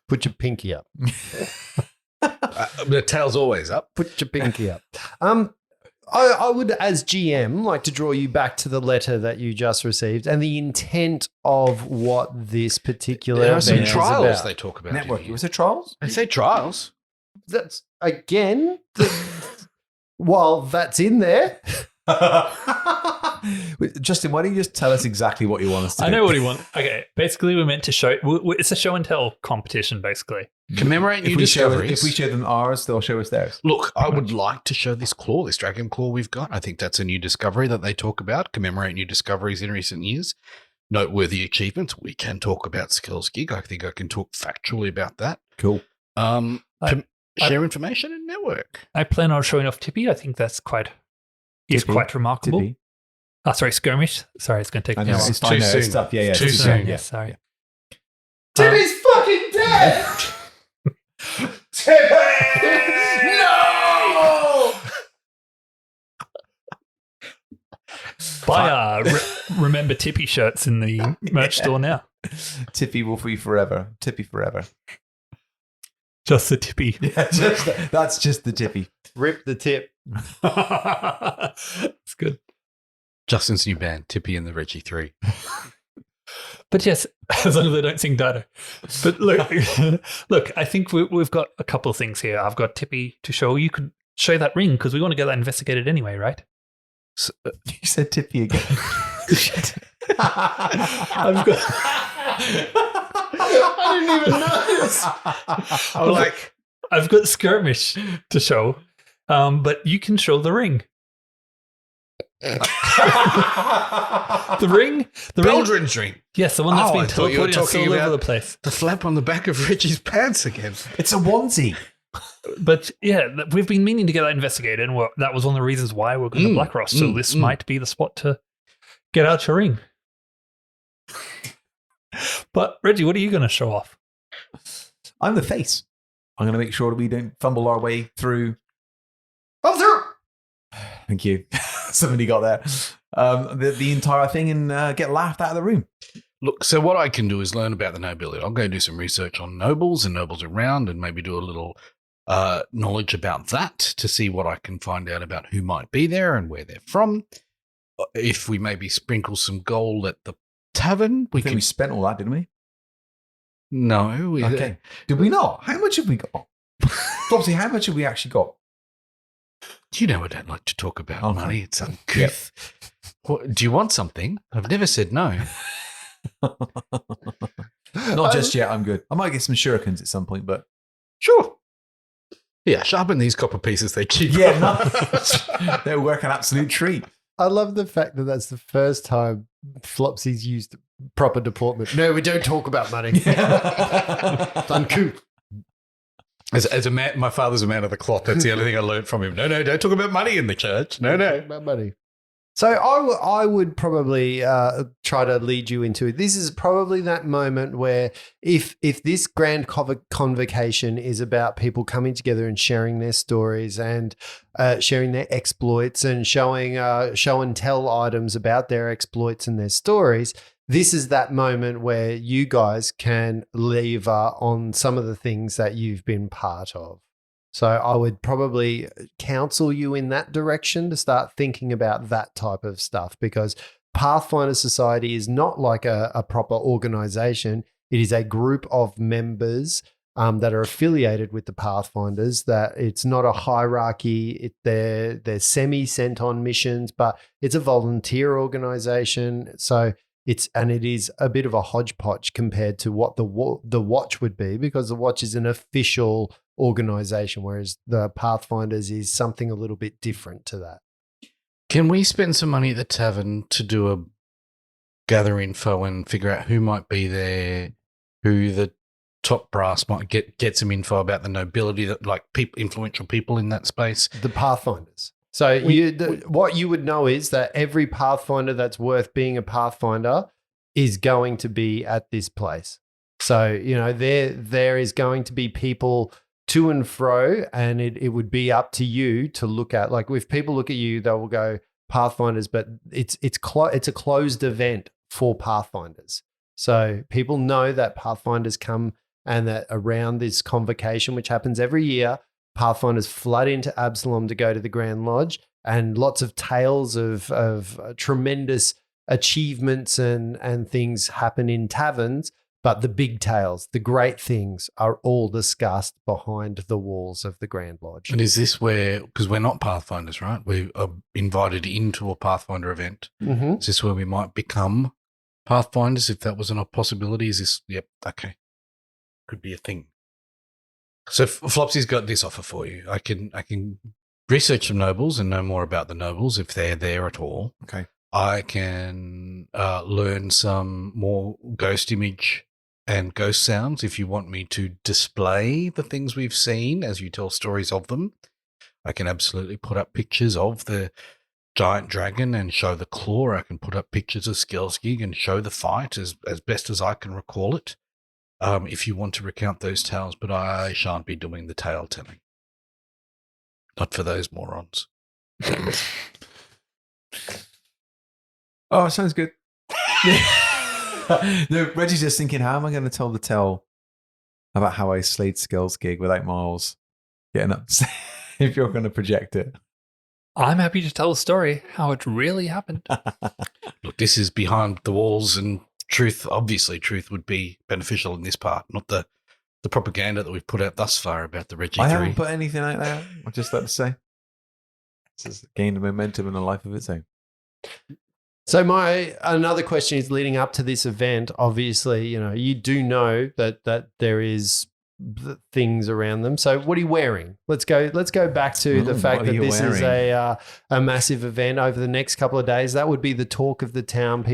S2: put your pinky up.
S5: The tail's always up.
S2: Put your pinky up. I would, as GM, like to draw you back to the letter that you just received and the intent of what this particular
S5: There are some
S2: event is
S5: trials
S2: about.
S5: they talk about.
S4: Network.
S5: here.
S4: Was it trials?
S5: They say trials.
S2: That's again, while that's in there.
S4: Justin, why don't you just tell us exactly what you want us to do?
S3: I know what he wants. Okay, basically we're meant to show, it's a show and tell competition, basically.
S5: Commemorate new
S4: If we
S5: discoveries.
S4: show them ours, they'll show us theirs.
S5: Look, I would like to show this claw, this dragon claw we've got. I think that's a new discovery that they talk about. Commemorate new discoveries in recent years. Noteworthy achievements. We can talk about Skills Gig. I think I can talk factually about that.
S4: Cool.
S5: Share information and network.
S3: I plan on showing off Tippy. I think that's quite remarkable.
S4: Tippy.
S3: Oh, sorry, skirmish. Sorry, it's going to take
S4: I
S3: me a
S4: know,
S3: while.
S4: it's fine.
S5: Too
S4: No, it's
S5: soon.
S4: stuff. Yeah.
S5: Too
S4: it's
S5: soon.
S3: Yes, sorry.
S2: Timmy's fucking dead.
S4: No!
S3: Buy Remember Tippy shirts in the merch store now.
S4: Tippy will be forever. Tippy forever.
S3: Just the Tippy.
S4: Yeah, that's just the Tippy.
S2: Rip the tip.
S3: It's good.
S5: Justin's new band, Tippy and the Reggie 3.
S3: But yes, as long as they don't sing Dido. But look, I think we've got a couple of things here. I've got Tippy to show. You could show that ring because we want to get that investigated anyway, right?
S4: So, you said Tippy again.
S3: I've got.
S2: I didn't even notice.
S3: I've got skirmish to show, but you can show the ring. The ring?
S5: Beldrin's ring.
S3: Yes, the one that's
S5: Oh,
S3: been
S5: I thought you were
S3: teleporting us
S5: talking
S3: all over
S5: about-
S3: the place.
S5: The flap on the back of Reggie's pants again.
S4: It's a onesie.
S3: But yeah, we've been meaning to get that investigated, and that was one of the reasons why we're going to Black Ross. So this might be the spot to get out your ring. But Reggie, what are you going to show off?
S4: I'm the face. I'm going to make sure that we don't fumble our way through.
S2: I'm through.
S4: Thank you. Somebody got there. The entire thing and get laughed out of the room.
S5: Look, so what I can do is learn about the nobility. I'll go do some research on nobles and nobles around and maybe do a little knowledge about that to see what I can find out about who might be there and where they're from. If we maybe sprinkle some gold at the tavern,
S4: I think we spent all that, didn't we?
S5: No.
S4: Okay. Did we not? How much have we got? Flopsy, how much have we actually got?
S5: You know I don't like to talk about
S4: Okay.
S5: money. It's uncouth. What, do you want something? I've never said no.
S4: Not just yet. I'm good. I might get some shurikens at some point, but
S5: Sure. Yeah, sharpen these copper pieces. They keep.
S4: they'll work an absolute treat.
S2: I love the fact that that's the first time Flopsy's used proper deportment. No, we don't talk about money. It's uncouth.
S5: As a man, my father's a man of the cloth. That's the only thing I learned from him. No, don't talk about money in the church. No.
S2: Talk about money. So I would probably try to lead you into it. This is probably that moment where if this grand convocation is about people coming together and sharing their stories and sharing their exploits and showing show and tell items about their exploits and their stories, this is that moment where you guys can lever on some of the things that you've been part of. So I would probably counsel you in that direction to start thinking about that type of stuff, because Pathfinder Society is not like a proper organization. It is a group of members that are affiliated with the Pathfinders, that it's not a hierarchy. They're semi-sent on missions, but it's a volunteer organization. So it is a bit of a hodgepodge compared to what the Watch would be, because the Watch is an official organization, whereas the Pathfinders is something a little bit different to that.
S5: Can we spend some money at the tavern to do a gather info and figure out who might be there, who the top brass might get some info about the nobility, that like influential people in that space.
S2: The Pathfinders. So what you would know is that every Pathfinder that's worth being a Pathfinder is going to be at this place. So, there is going to be people to and fro, and it would be up to you to look at. Like, if people look at you, they will go Pathfinders, but it's a closed event for Pathfinders. So people know that Pathfinders come, and that around this convocation, which happens every year, Pathfinders flood into Absalom to go to the Grand Lodge, and lots of tales of tremendous achievements and things happen in taverns. But the big tales, the great things, are all discussed behind the walls of the Grand Lodge.
S5: And is this where, because we're not Pathfinders, right? We are invited into a Pathfinder event.
S2: Mm-hmm.
S5: Is this where we might become Pathfinders if that wasn't a possibility? Is this, yep, okay. Could be a thing. So Flopsy's got this offer for you. I can research some nobles and know more about the nobles if they're there at all.
S4: Okay.
S5: I can learn some more ghost image and ghost sounds if you want me to display the things we've seen as you tell stories of them. I can absolutely put up pictures of the giant dragon and show the claw. I can put up pictures of Skelsgig and show the fight as best as I can recall it. If you want to recount those tales, but I shan't be doing the tale telling. Not for those morons.
S4: Oh, sounds good. No, Reggie's just thinking, how am I going to tell the tale about how I slayed Skelsgig without Miles getting upset if you're going to project it?
S3: I'm happy to tell the story, how it really happened.
S5: Look, this is behind the walls, and truth would be beneficial in this part, not the propaganda that we've put out thus far about the Reggie
S4: I
S5: 3.
S4: haven't put anything out there. I'd just like to say. This has gained momentum in a life of its own.
S2: So another question is, leading up to this event, obviously, you do know that there is things around them. So what are you wearing? Let's go back to the fact that this is a massive event over the next couple of days. That would be the talk of the town.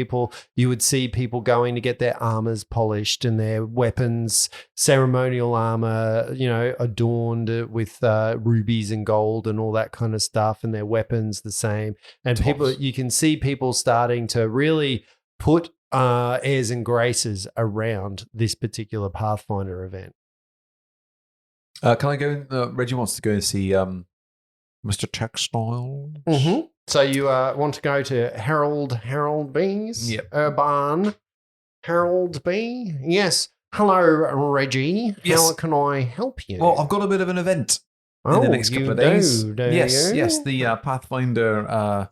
S2: You would see people going to get their armors polished and their weapons, ceremonial armor, adorned with rubies and gold and all that kind of stuff, and their weapons the same. And you can see people starting to really put airs and graces around this particular Pathfinder event.
S4: Can I go? Reggie wants to go and see Mr. Textiles.
S2: Mm-hmm. So you want to go to Harold B's?
S4: Yep.
S2: Urban Harold B? Yes. Hello, Reggie.
S4: Yes.
S2: How can I help you?
S4: Well, I've got a bit of an event in the next couple of days. Yes, the Pathfinder.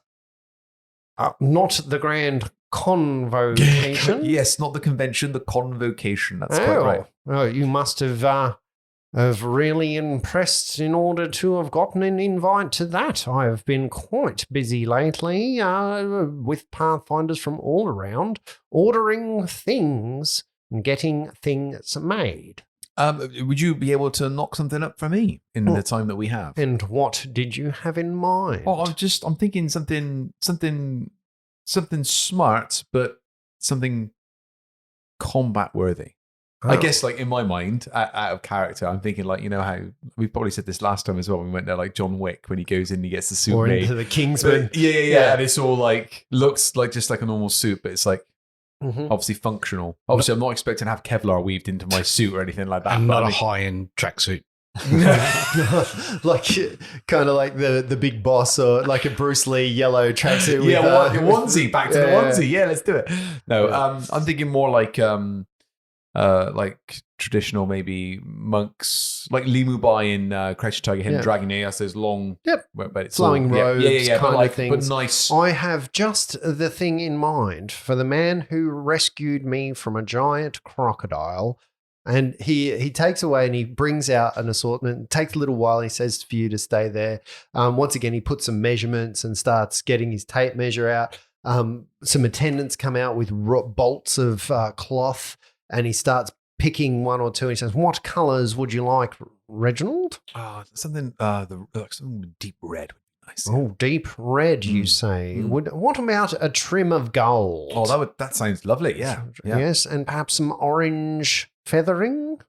S2: Not the grand convocation.
S4: Yes, not the convention, the convocation. That's quite right.
S2: Oh, you must have really impressed in order to have gotten an invite to that. I have been quite busy lately with Pathfinders from all around, ordering things and getting things made.
S4: Would you be able to knock something up for me in the time that we have?
S2: And what did you have in mind?
S4: Oh, I'm thinking something smart, but something combat worthy. I guess, like, in my mind, out of character, I'm thinking, like, how we probably said this last time as well. We went there, like John Wick, when he goes in, he gets the suit
S2: or
S4: made.
S2: into the Kingsman.
S4: Yeah. And it's all like, looks like just like a normal suit, but it's like obviously functional. Obviously, I'm not expecting to have Kevlar weaved into my suit or anything like that.
S5: And not a high-end tracksuit.
S2: Like kind of like the big boss, or like a Bruce Lee yellow tracksuit.
S4: Onesie. Back to the onesie. Yeah, let's do it. No, I'm thinking more like traditional, maybe monks, like Limu Bai in Crouching Tiger, Hidden Dragon. He has those long, but it's
S2: flowing robes, kind of things.
S4: But nice.
S2: I have just the thing in mind for the man who rescued me from a giant crocodile. And he takes away and he brings out an assortment. It takes a little while. He says for you to stay there. Once again, he puts some measurements and starts getting his tape measure out. Some attendants come out with bolts of cloth, and he starts picking one or two. He says, "What colours would you like, Reginald?"
S4: Something something deep red would I see.
S2: Oh, deep red, you say. What about a trim of gold?
S4: Oh, that sounds lovely. Yeah.
S2: Yes, and perhaps some orange feathering?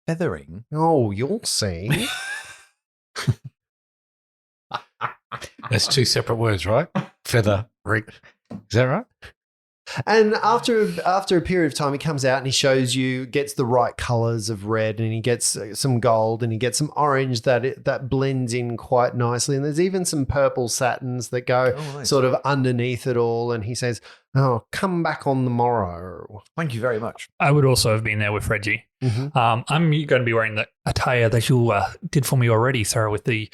S4: Feathering.
S2: Oh, you'll see.
S5: That's two separate words, right? Feather. Is that right?
S2: And after a period of time, he comes out and he shows you, gets the right colors of red, and he gets some gold, and he gets some orange that blends in quite nicely. And there's even some purple satins that go sort of underneath it all. And he says, "Oh, come back on the morrow."
S4: Thank you very much.
S3: I would also have been there with Reggie.
S2: Mm-hmm.
S3: I'm going to be wearing the attire that you did for me already, Sarah, with the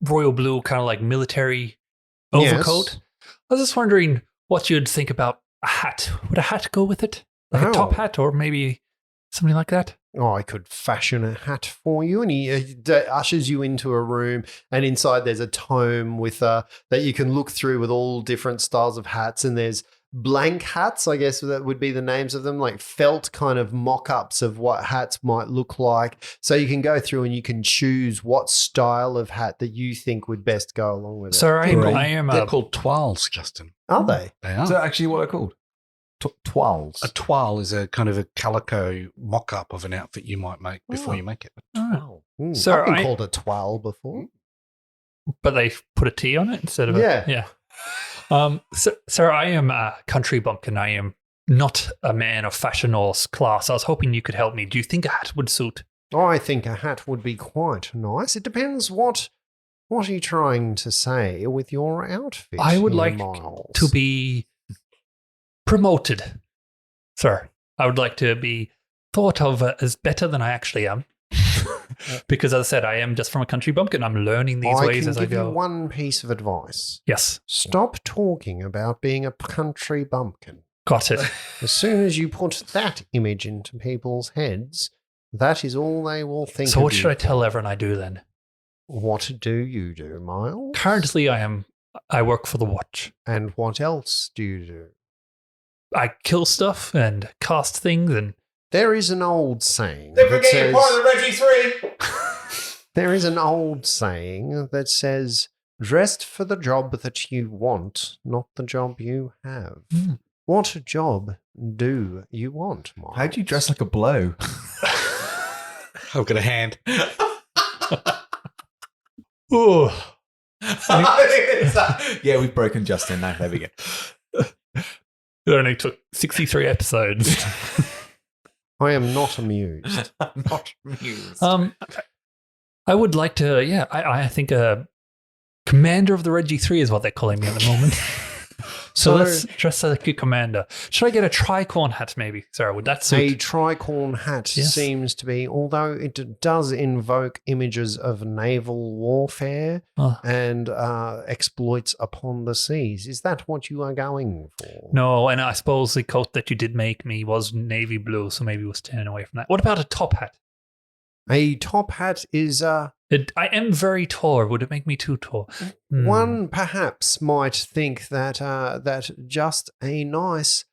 S3: royal blue kind of like military overcoat.
S2: Yes.
S3: I was just wondering what you'd think about a hat. Would a hat go with it? Like a top hat or maybe something like that?
S2: Oh, I could fashion a hat for you. And he ushers you into a room, and inside there's a tome with that you can look through with all different styles of hats. And there's blank hats, I guess that would be the names of them, like felt kind of mock-ups of what hats might look like. So you can go through and you can choose what style of hat that you think would best go along with it.
S3: So I am
S5: They're called toiles, Justin.
S2: Are they?
S5: They are.
S4: So actually, what are called? Toiles.
S5: A toile is a kind of a calico mock-up of an outfit you might make before you make it.
S2: Oh.
S3: So
S2: I've been
S3: I-
S2: called a twirl before.
S3: but they put a T on it instead of
S2: Yeah.
S3: yeah. So I am a country bumpkin. I am not a man of fashion or class. I was hoping you could help me. Do you think a hat would suit?
S2: I think a hat would be quite nice. It depends what are you trying to say with your outfit?
S3: I would
S2: here,
S3: like
S2: Miles?
S3: to be promoted, sir. I would like to be thought of as better than I actually am. Because as I said, I am just from a country bumpkin. I'm learning these ways as I
S2: I can give
S3: go.
S2: you one piece of advice.
S3: Yes,
S2: Stop talking about being a country bumpkin.
S3: got it.
S2: As soon as you put that image into people's heads, that is all they will think
S3: So
S2: of
S3: what
S2: you
S3: should I
S2: for.
S3: tell everyone I do then?
S2: What do you do, Miles?
S3: Currently, I work for the watch.
S2: And what else do you do?
S3: I kill stuff and cast things and
S2: There is an old saying that says,
S4: the Reggie 3.
S2: there is an old saying that says, dressed for the job that you want, not the job you have.
S3: Mm.
S2: What job do you want, Miles?
S4: How do you dress like a blow?
S5: I've got a hand.
S3: oh,
S4: Yeah, we've broken Justin now. There we go.
S3: it only took 63 episodes.
S2: I am not amused.
S4: I'm not amused.
S3: I would like to. Yeah, I think commander of the Reggie 3 is what they're calling me at the moment. So let's dress like a commander. Should I get a tricorn hat maybe? Sarah, would that
S2: A
S3: suit?
S2: tricorn hat
S3: Yes.
S2: seems to be, although it does invoke images of naval warfare
S3: Oh.
S2: and exploits upon the seas. Is that what you are going for?
S3: No, and I suppose the coat that you did make me was navy blue, so maybe we'll stand away from that. What about a top hat?
S2: A top hat is
S3: I am very tall. Would it make me too tall?
S2: one perhaps might think that that just a nice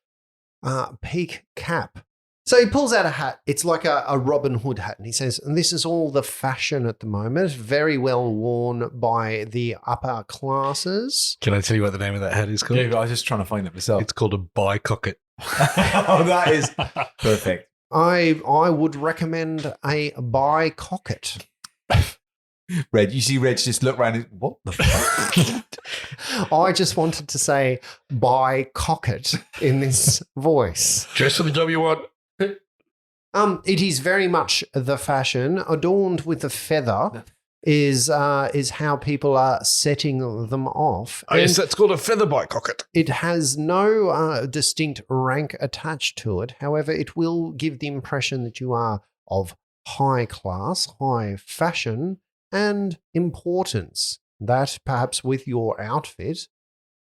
S2: peak cap. So he pulls out a hat. It's like a Robin Hood hat, and he says, "And this is all the fashion at the moment. Very well worn by the upper classes."
S5: Can I tell you what the name of that hat is called?
S4: Yeah, I was just trying to find it myself.
S5: It's called a Bycocket.
S4: Oh, that is perfect.
S2: I would recommend a Bycocket.
S4: Red, you see Red just look around and what the fuck?
S2: I just wanted to say Bycocket in this voice.
S5: Dress for the job you want.
S2: It is very much the fashion. Adorned with a feather is how people are setting them off.
S5: Oh, yes,
S2: And
S5: that's called a feather Bycocket.
S2: it has no distinct rank attached to it. However, it will give the impression that you are of high class, high fashion, and importance. That perhaps with your outfit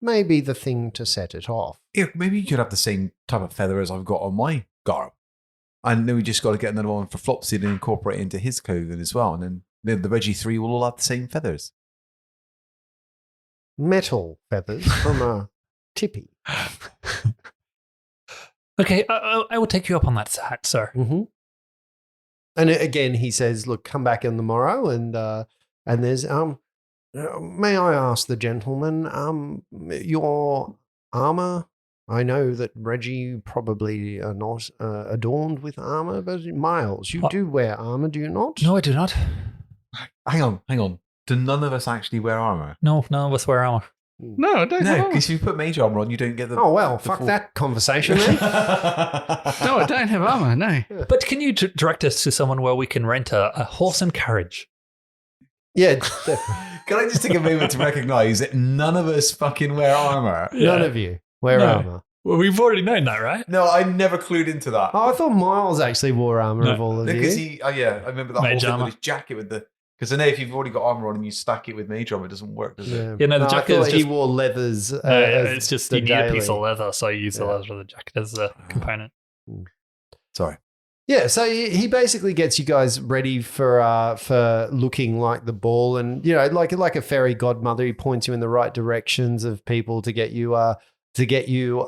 S2: may be the thing to set it off.
S4: Yeah, maybe you could have the same type of feather as I've got on my garb. And then we just got to get another one for Flopsy and incorporate it into his clothing as well. And then the Reggie 3 will all have the same feathers.
S2: Metal feathers from a tippy.
S3: Okay, I will take you up on that hat, sir.
S2: Mm-hmm. And again, he says, "Look, come back in the morrow, and there's May I ask the gentleman, your armor? I know that Reggie probably are not adorned with armor, but Miles, you do wear armor, do you not?
S3: No, I do not.
S4: Hang on. Do none of us actually wear armor?
S3: No, none of us wear armor.
S5: No, I don't.
S4: No, because if you put mage armor on, you don't get the.
S2: Oh, well,
S4: the
S2: fuck
S4: full-
S2: that conversation then.
S5: No, I don't have armor. No.
S3: But can you direct us to someone where we can rent a horse and carriage?
S2: Yeah,
S4: Can I just take a moment to recognise that none of us fucking wear armor?
S2: none of you wear
S3: No.
S2: armor.
S3: Well, we've already known that, right?
S4: No, I never clued into that.
S2: Oh, I thought Miles actually wore armor
S3: No.
S2: of all of
S4: Because
S2: you.
S4: I remember that
S3: Mage
S4: whole thing
S3: armor.
S4: with his jacket with the. Because I know if you've already got armor on and you stack it with mage armor, it doesn't work, does it?
S3: Yeah, no, the
S2: I
S3: jacket
S2: thought
S3: is
S2: he
S3: just-
S2: wore leathers.
S3: It's just
S2: the
S3: you need a piece of
S2: daily.
S3: leather, so you use the
S2: Yeah.
S3: leather of the jacket as a component.
S4: Sorry.
S2: Yeah, so he basically gets you guys ready for looking like the ball, and like a fairy godmother, he points you in the right directions of people to get you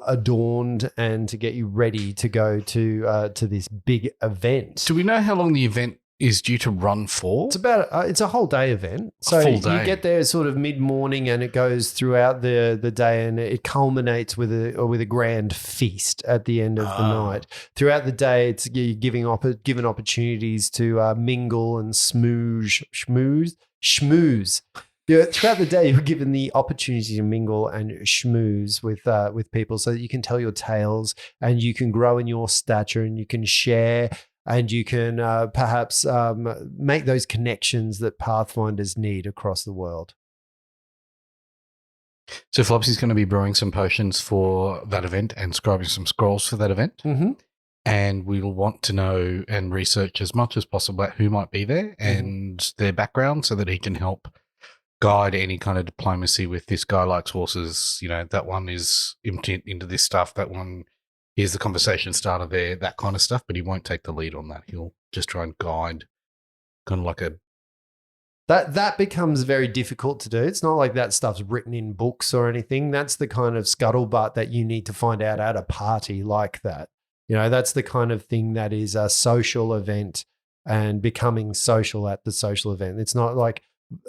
S2: adorned and to get you ready to go to this big event.
S5: Do we know how long the event is due to run for?
S2: It's about it's a whole day event. So
S5: full day.
S2: you get there sort of mid-morning and it goes throughout the day, and it culminates with a grand feast at the end of the night. Throughout the day, it's you're given opportunities to mingle and schmooze. Yeah, throughout the day, you're given the opportunity to mingle and schmooze with people, so that you can tell your tales and you can grow in your stature and you can share. And you can perhaps make those connections that Pathfinders need across the world.
S5: So Flopsy's going to be brewing some potions for that event and scribing some scrolls for that event.
S2: Mm-hmm.
S5: And we'll want to know and research as much as possible about who might be there and their background, so that he can help guide any kind of diplomacy with this guy likes horses. That one is into this stuff. That one, here's the conversation starter there, that kind of stuff. But he won't take the lead on that. He'll just try and guide, kind of like a.
S2: That becomes very difficult to do. It's not like that stuff's written in books or anything. That's the kind of scuttlebutt that you need to find out at a party like that. That's the kind of thing that is a social event and becoming social at the social event. It's not like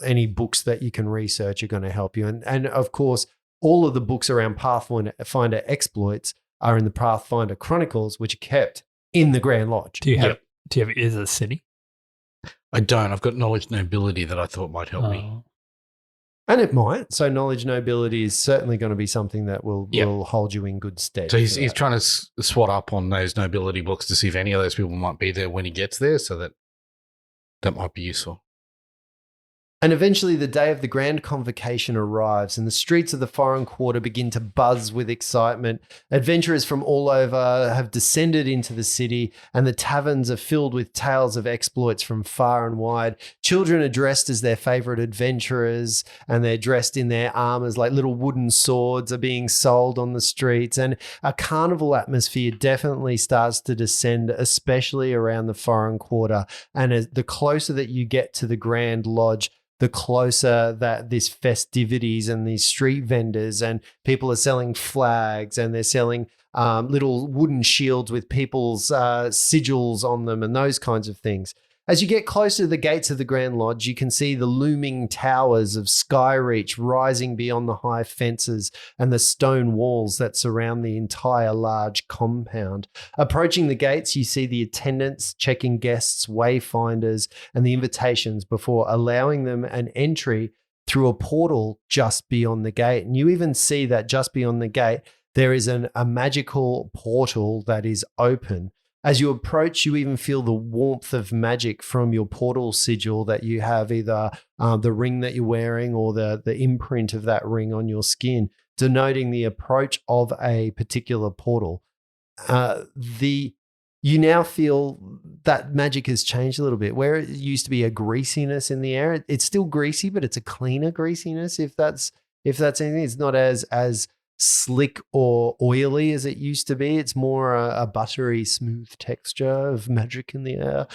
S2: any books that you can research are going to help you. And of course, all of the books around Pathfinder exploits are in the Pathfinder Chronicles, which are kept in the Grand Lodge.
S3: Do you have Is it a city?
S5: I don't. I've got knowledge nobility that I thought might help me.
S3: Oh.
S2: And it might. So knowledge nobility is certainly going to be something that will hold you in good stead.
S5: So he's trying to swat up on those nobility books to see if any of those people might be there when he gets there, so that might be useful.
S2: And eventually the day of the grand convocation arrives and the streets of the foreign quarter begin to buzz with excitement. Adventurers from all over have descended into the city, and the taverns are filled with tales of exploits from far and wide. Children are dressed as their favorite adventurers, and they're dressed in their armors, like little wooden swords are being sold on the streets. And a carnival atmosphere definitely starts to descend, especially around the foreign quarter. And as the closer that you get to the Grand Lodge, the closer that these festivities and these street vendors and people are selling flags, and they're selling little wooden shields with people's sigils on them and those kinds of things. As you get closer to the gates of the Grand Lodge, you can see the looming towers of Skyreach rising beyond the high fences and the stone walls that surround the entire large compound. Approaching the gates, you see the attendants checking guests, wayfinders, and the invitations before allowing them an entry through a portal just beyond the gate. And you even see that just beyond the gate, there is a magical portal that is open. As you approach, you even feel the warmth of magic from your portal sigil that you have, either the ring that you're wearing or the imprint of that ring on your skin, denoting the approach of a particular portal. You now feel that magic has changed a little bit. Where it used to be a greasiness in the air, it's still greasy, but it's a cleaner greasiness. If that's anything, it's not as slick or oily as it used to be. It's more a buttery, smooth texture of magic in the air.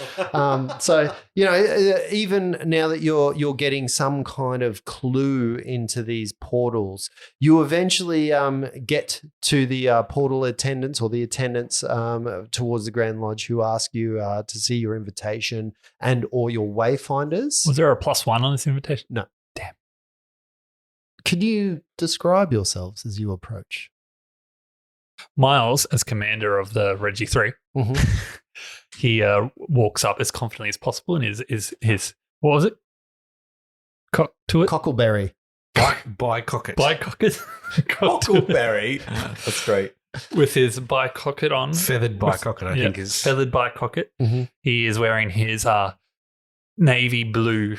S2: So even now that you're getting some kind of clue into these portals, you eventually get to the portal attendants or the attendants towards the Grand Lodge, who ask you to see your invitation and or your wayfinders.
S3: Was there a +1 on this invitation?
S2: No.
S3: Damn.
S2: Can you describe yourselves as you approach?
S3: Miles, as commander of the Reggie 3, he walks up as confidently as possible and is what was it?
S2: Cockleberry.
S5: Bycocket.
S3: Bycocket.
S4: Cockleberry. That's great.
S3: With his Bycocket on.
S5: Feathered Bycocket, I think is.
S3: Feathered Bycocket. He is wearing his navy blue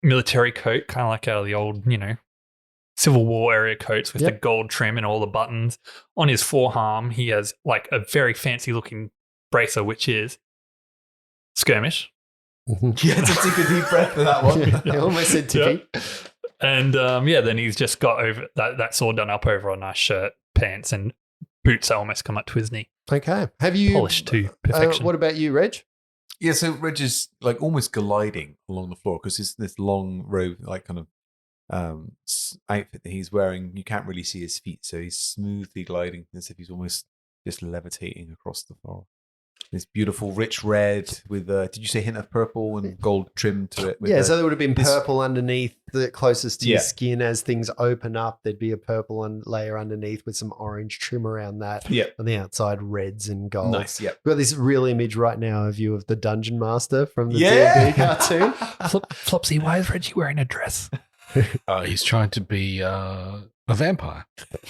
S3: military coat, kind of like out of the old, Civil War area coats with the gold trim and all the buttons. On his forearm, he has like a very fancy looking bracer, which is skirmish.
S4: Yeah, to take a deep breath for that one.
S2: I almost said tippy.
S3: Yep. And then he's just got over that all done up over a nice shirt, pants, and boots that almost come up to his knee.
S2: Okay. Have you
S3: polished to perfection?
S2: What about you, Reg?
S4: Yeah, so Reg is like almost gliding along the floor because it's this long robe, like kind of outfit that he's wearing. You can't really see his feet, so he's smoothly gliding as if he's almost just levitating across the floor. This beautiful rich red with did you say hint of purple and gold trim to it?
S2: Yeah, so there would have been purple underneath, the closest to your skin. As things open up, there'd be a purple layer underneath with some orange trim around that.
S4: Yeah.
S2: On the outside, reds and gold.
S4: Nice, yeah.
S2: We've got this real image right now of you of the Dungeon Master from the D&D cartoon.
S3: Flopsy, why is Reggie wearing a dress?
S5: He's trying to be a vampire.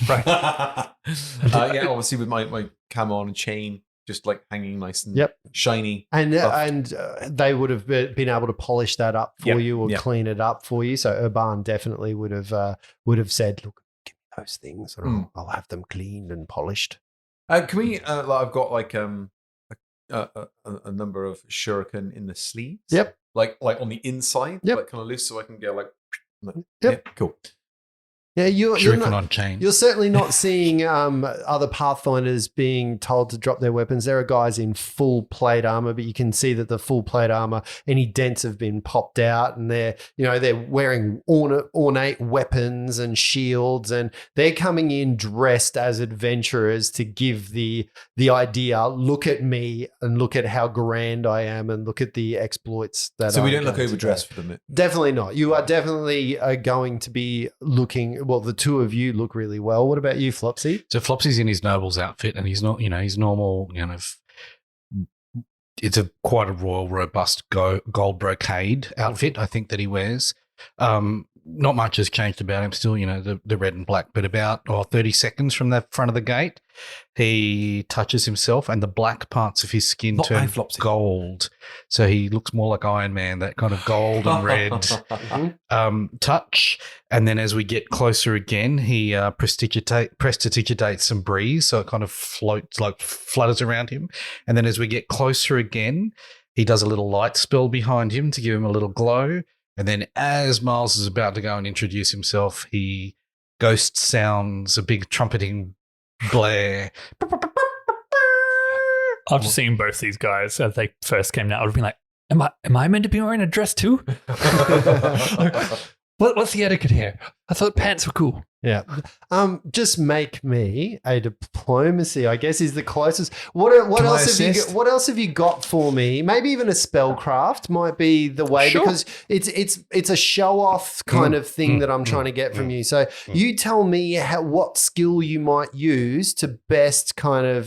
S3: Right.
S4: Yeah, obviously with my camo on and chain, just like hanging nice and shiny.
S2: And they would have been able to polish that up for you or clean it up for you. So Urban definitely would have said, look, give me those things or I'll have them cleaned and polished.
S4: Can we, I've got like a number of shuriken in the sleeves.
S2: Yep.
S4: Like on the inside, like kind of loose so I can go like,
S2: yep.
S4: Yeah, cool.
S2: Yeah, you're
S5: Shuriken on chain.
S2: You're certainly not seeing other Pathfinders being told to drop their weapons. There are guys in full plate armor, but you can see that the full plate armor, any dents have been popped out, and they're wearing ornate weapons and shields, and they're coming in dressed as adventurers to give the idea. Look at me and look at how grand I am, and look at the exploits that.
S4: So we don't look overdressed for them.
S2: Definitely not. You are definitely going to be looking. Well, the two of you look really well. What about you, Flopsy?
S5: So Flopsy's in his noble's outfit, and he's not, his normal, it's quite a royal, robust gold brocade outfit, I think, that he wears. Not much has changed about him still, the red and black, but about 30 seconds from the front of the gate, he touches himself and the black parts of his skin turn gold. So he looks more like Iron Man, that kind of gold and red touch. And then as we get closer again, he prestidigitates some breeze. So it kind of flutters around him. And then as we get closer again, he does a little light spell behind him to give him a little glow. And then as Miles is about to go and introduce himself, he ghost sounds a big trumpeting blare.
S3: After seeing both these guys as they first came out, I would have been like, am I meant to be wearing a dress too? What's the etiquette here? I thought pants were cool.
S2: Yeah. Just make me a diplomacy, I guess, is the closest. What else have you got for me? Maybe even a spellcraft might be the way, because it's a show off kind of thing that I'm trying to get from you. So you tell me what skill you might use to best kind of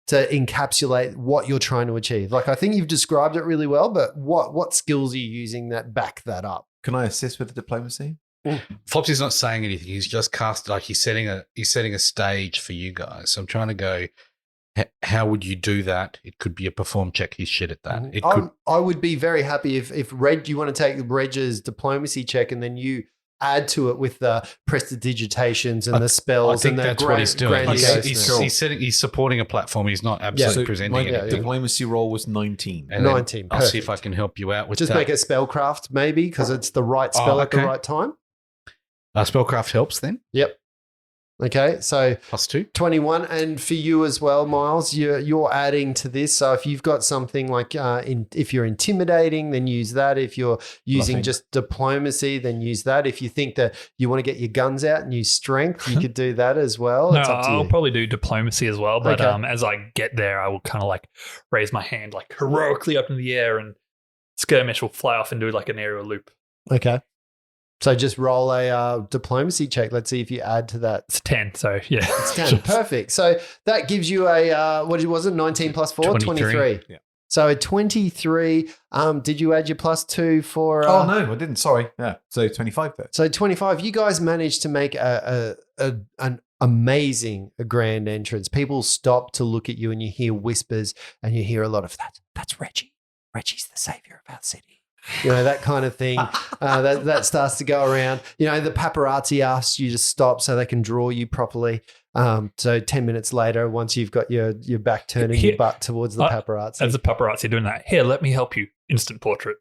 S2: to encapsulate what you're trying to achieve. Like, I think you've described it really well, but what skills are you using that back that up?
S4: Can I assist with the diplomacy?
S5: Flopsy's not saying anything. He's just cast, like he's setting a stage for you guys. So I'm trying to go, how would you do that? It could be a perform check. He's shit at that.
S2: I would be very happy if Reg, you want to take Reg's diplomacy check and then you add to it with the prestidigitations and the spells.
S5: I think
S2: and
S5: that's what he's doing.
S2: He's
S5: He's supporting a platform. He's not absolutely presenting it.
S4: Diplomacy roll was 19.
S5: And
S2: 19.
S5: I'll see if I can help you out with
S2: just
S5: that.
S2: make a spellcraft maybe, because it's the right spell at the right time.
S5: Spellcraft helps then.
S2: Yep. Okay, so
S5: +2,
S2: 21, and for you as well, Miles, you're adding to this. So if you've got something like if you're intimidating, then use that. If you're using just diplomacy, then use that. If you think that you want to get your guns out and use strength, you could do that as well.
S3: No,
S2: it's up to
S3: I'll
S2: you.
S3: probably do diplomacy as well. But as I get there, I will kind of like raise my hand like heroically up in the air, and skirmish will fly off and do like an aerial loop.
S2: Okay. So just roll a diplomacy check. Let's see if you add to that.
S3: It's 10, so yeah.
S2: It's 10. Perfect. So that gives you a, what was it, 19 plus 4? 23.
S4: Yeah.
S2: So a 23. Did you add your plus 2 for...
S4: oh, no, I didn't. Sorry. Yeah. So 25 there.
S2: So 25. You guys managed to make an amazing grand entrance. People stop to look at you and you hear whispers and you hear a lot of, that's Reggie. Reggie's the savior of our city. You know, that kind of thing. That starts to go around. You know, the paparazzi asks you to stop so they can draw you properly. So 10 minutes later, once you've got your back turned and your butt towards the paparazzi.
S3: As the paparazzi doing that, here, let me help you. Instant portrait.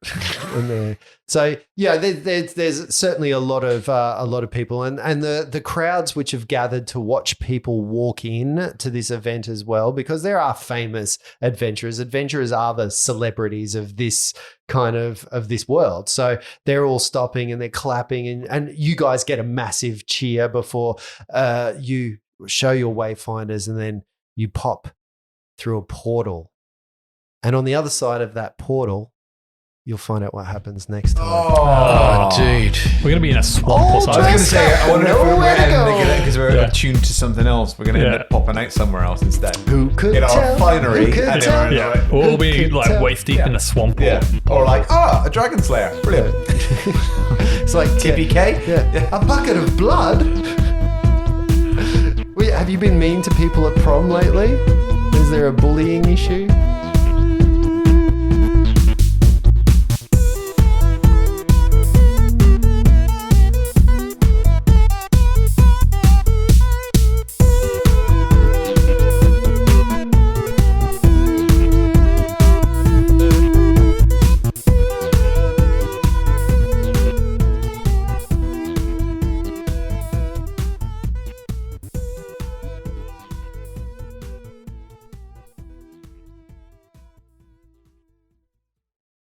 S2: So yeah, there's certainly a lot of people and the crowds which have gathered to watch people walk in to this event as well, because there are famous adventurers. Adventurers are the celebrities of this kind of this world. So they're all stopping and they're clapping and you guys get a massive cheer before you show your wayfinders, and then you pop through a portal. And on the other side of that portal, you'll find out what happens next time.
S5: Oh, dude.
S3: We're going to be in a swamp or something.
S4: I was going to say, I wonder if we're
S2: Nowhere to go.
S4: because we're attuned to something else. We're going to end up popping out somewhere else instead.
S2: Who could
S4: In
S2: tell?
S4: our finery.
S2: Who could
S4: and
S2: tell?
S3: Yeah.
S4: Like,
S3: We'll be
S2: could
S3: like
S2: tell?
S3: waist deep in a swamp.
S4: or like, a dragon slayer. Brilliant.
S2: It's like
S4: TPK?
S2: Yeah. A bucket of blood. Have you been mean to people at prom lately? Is there a bullying issue?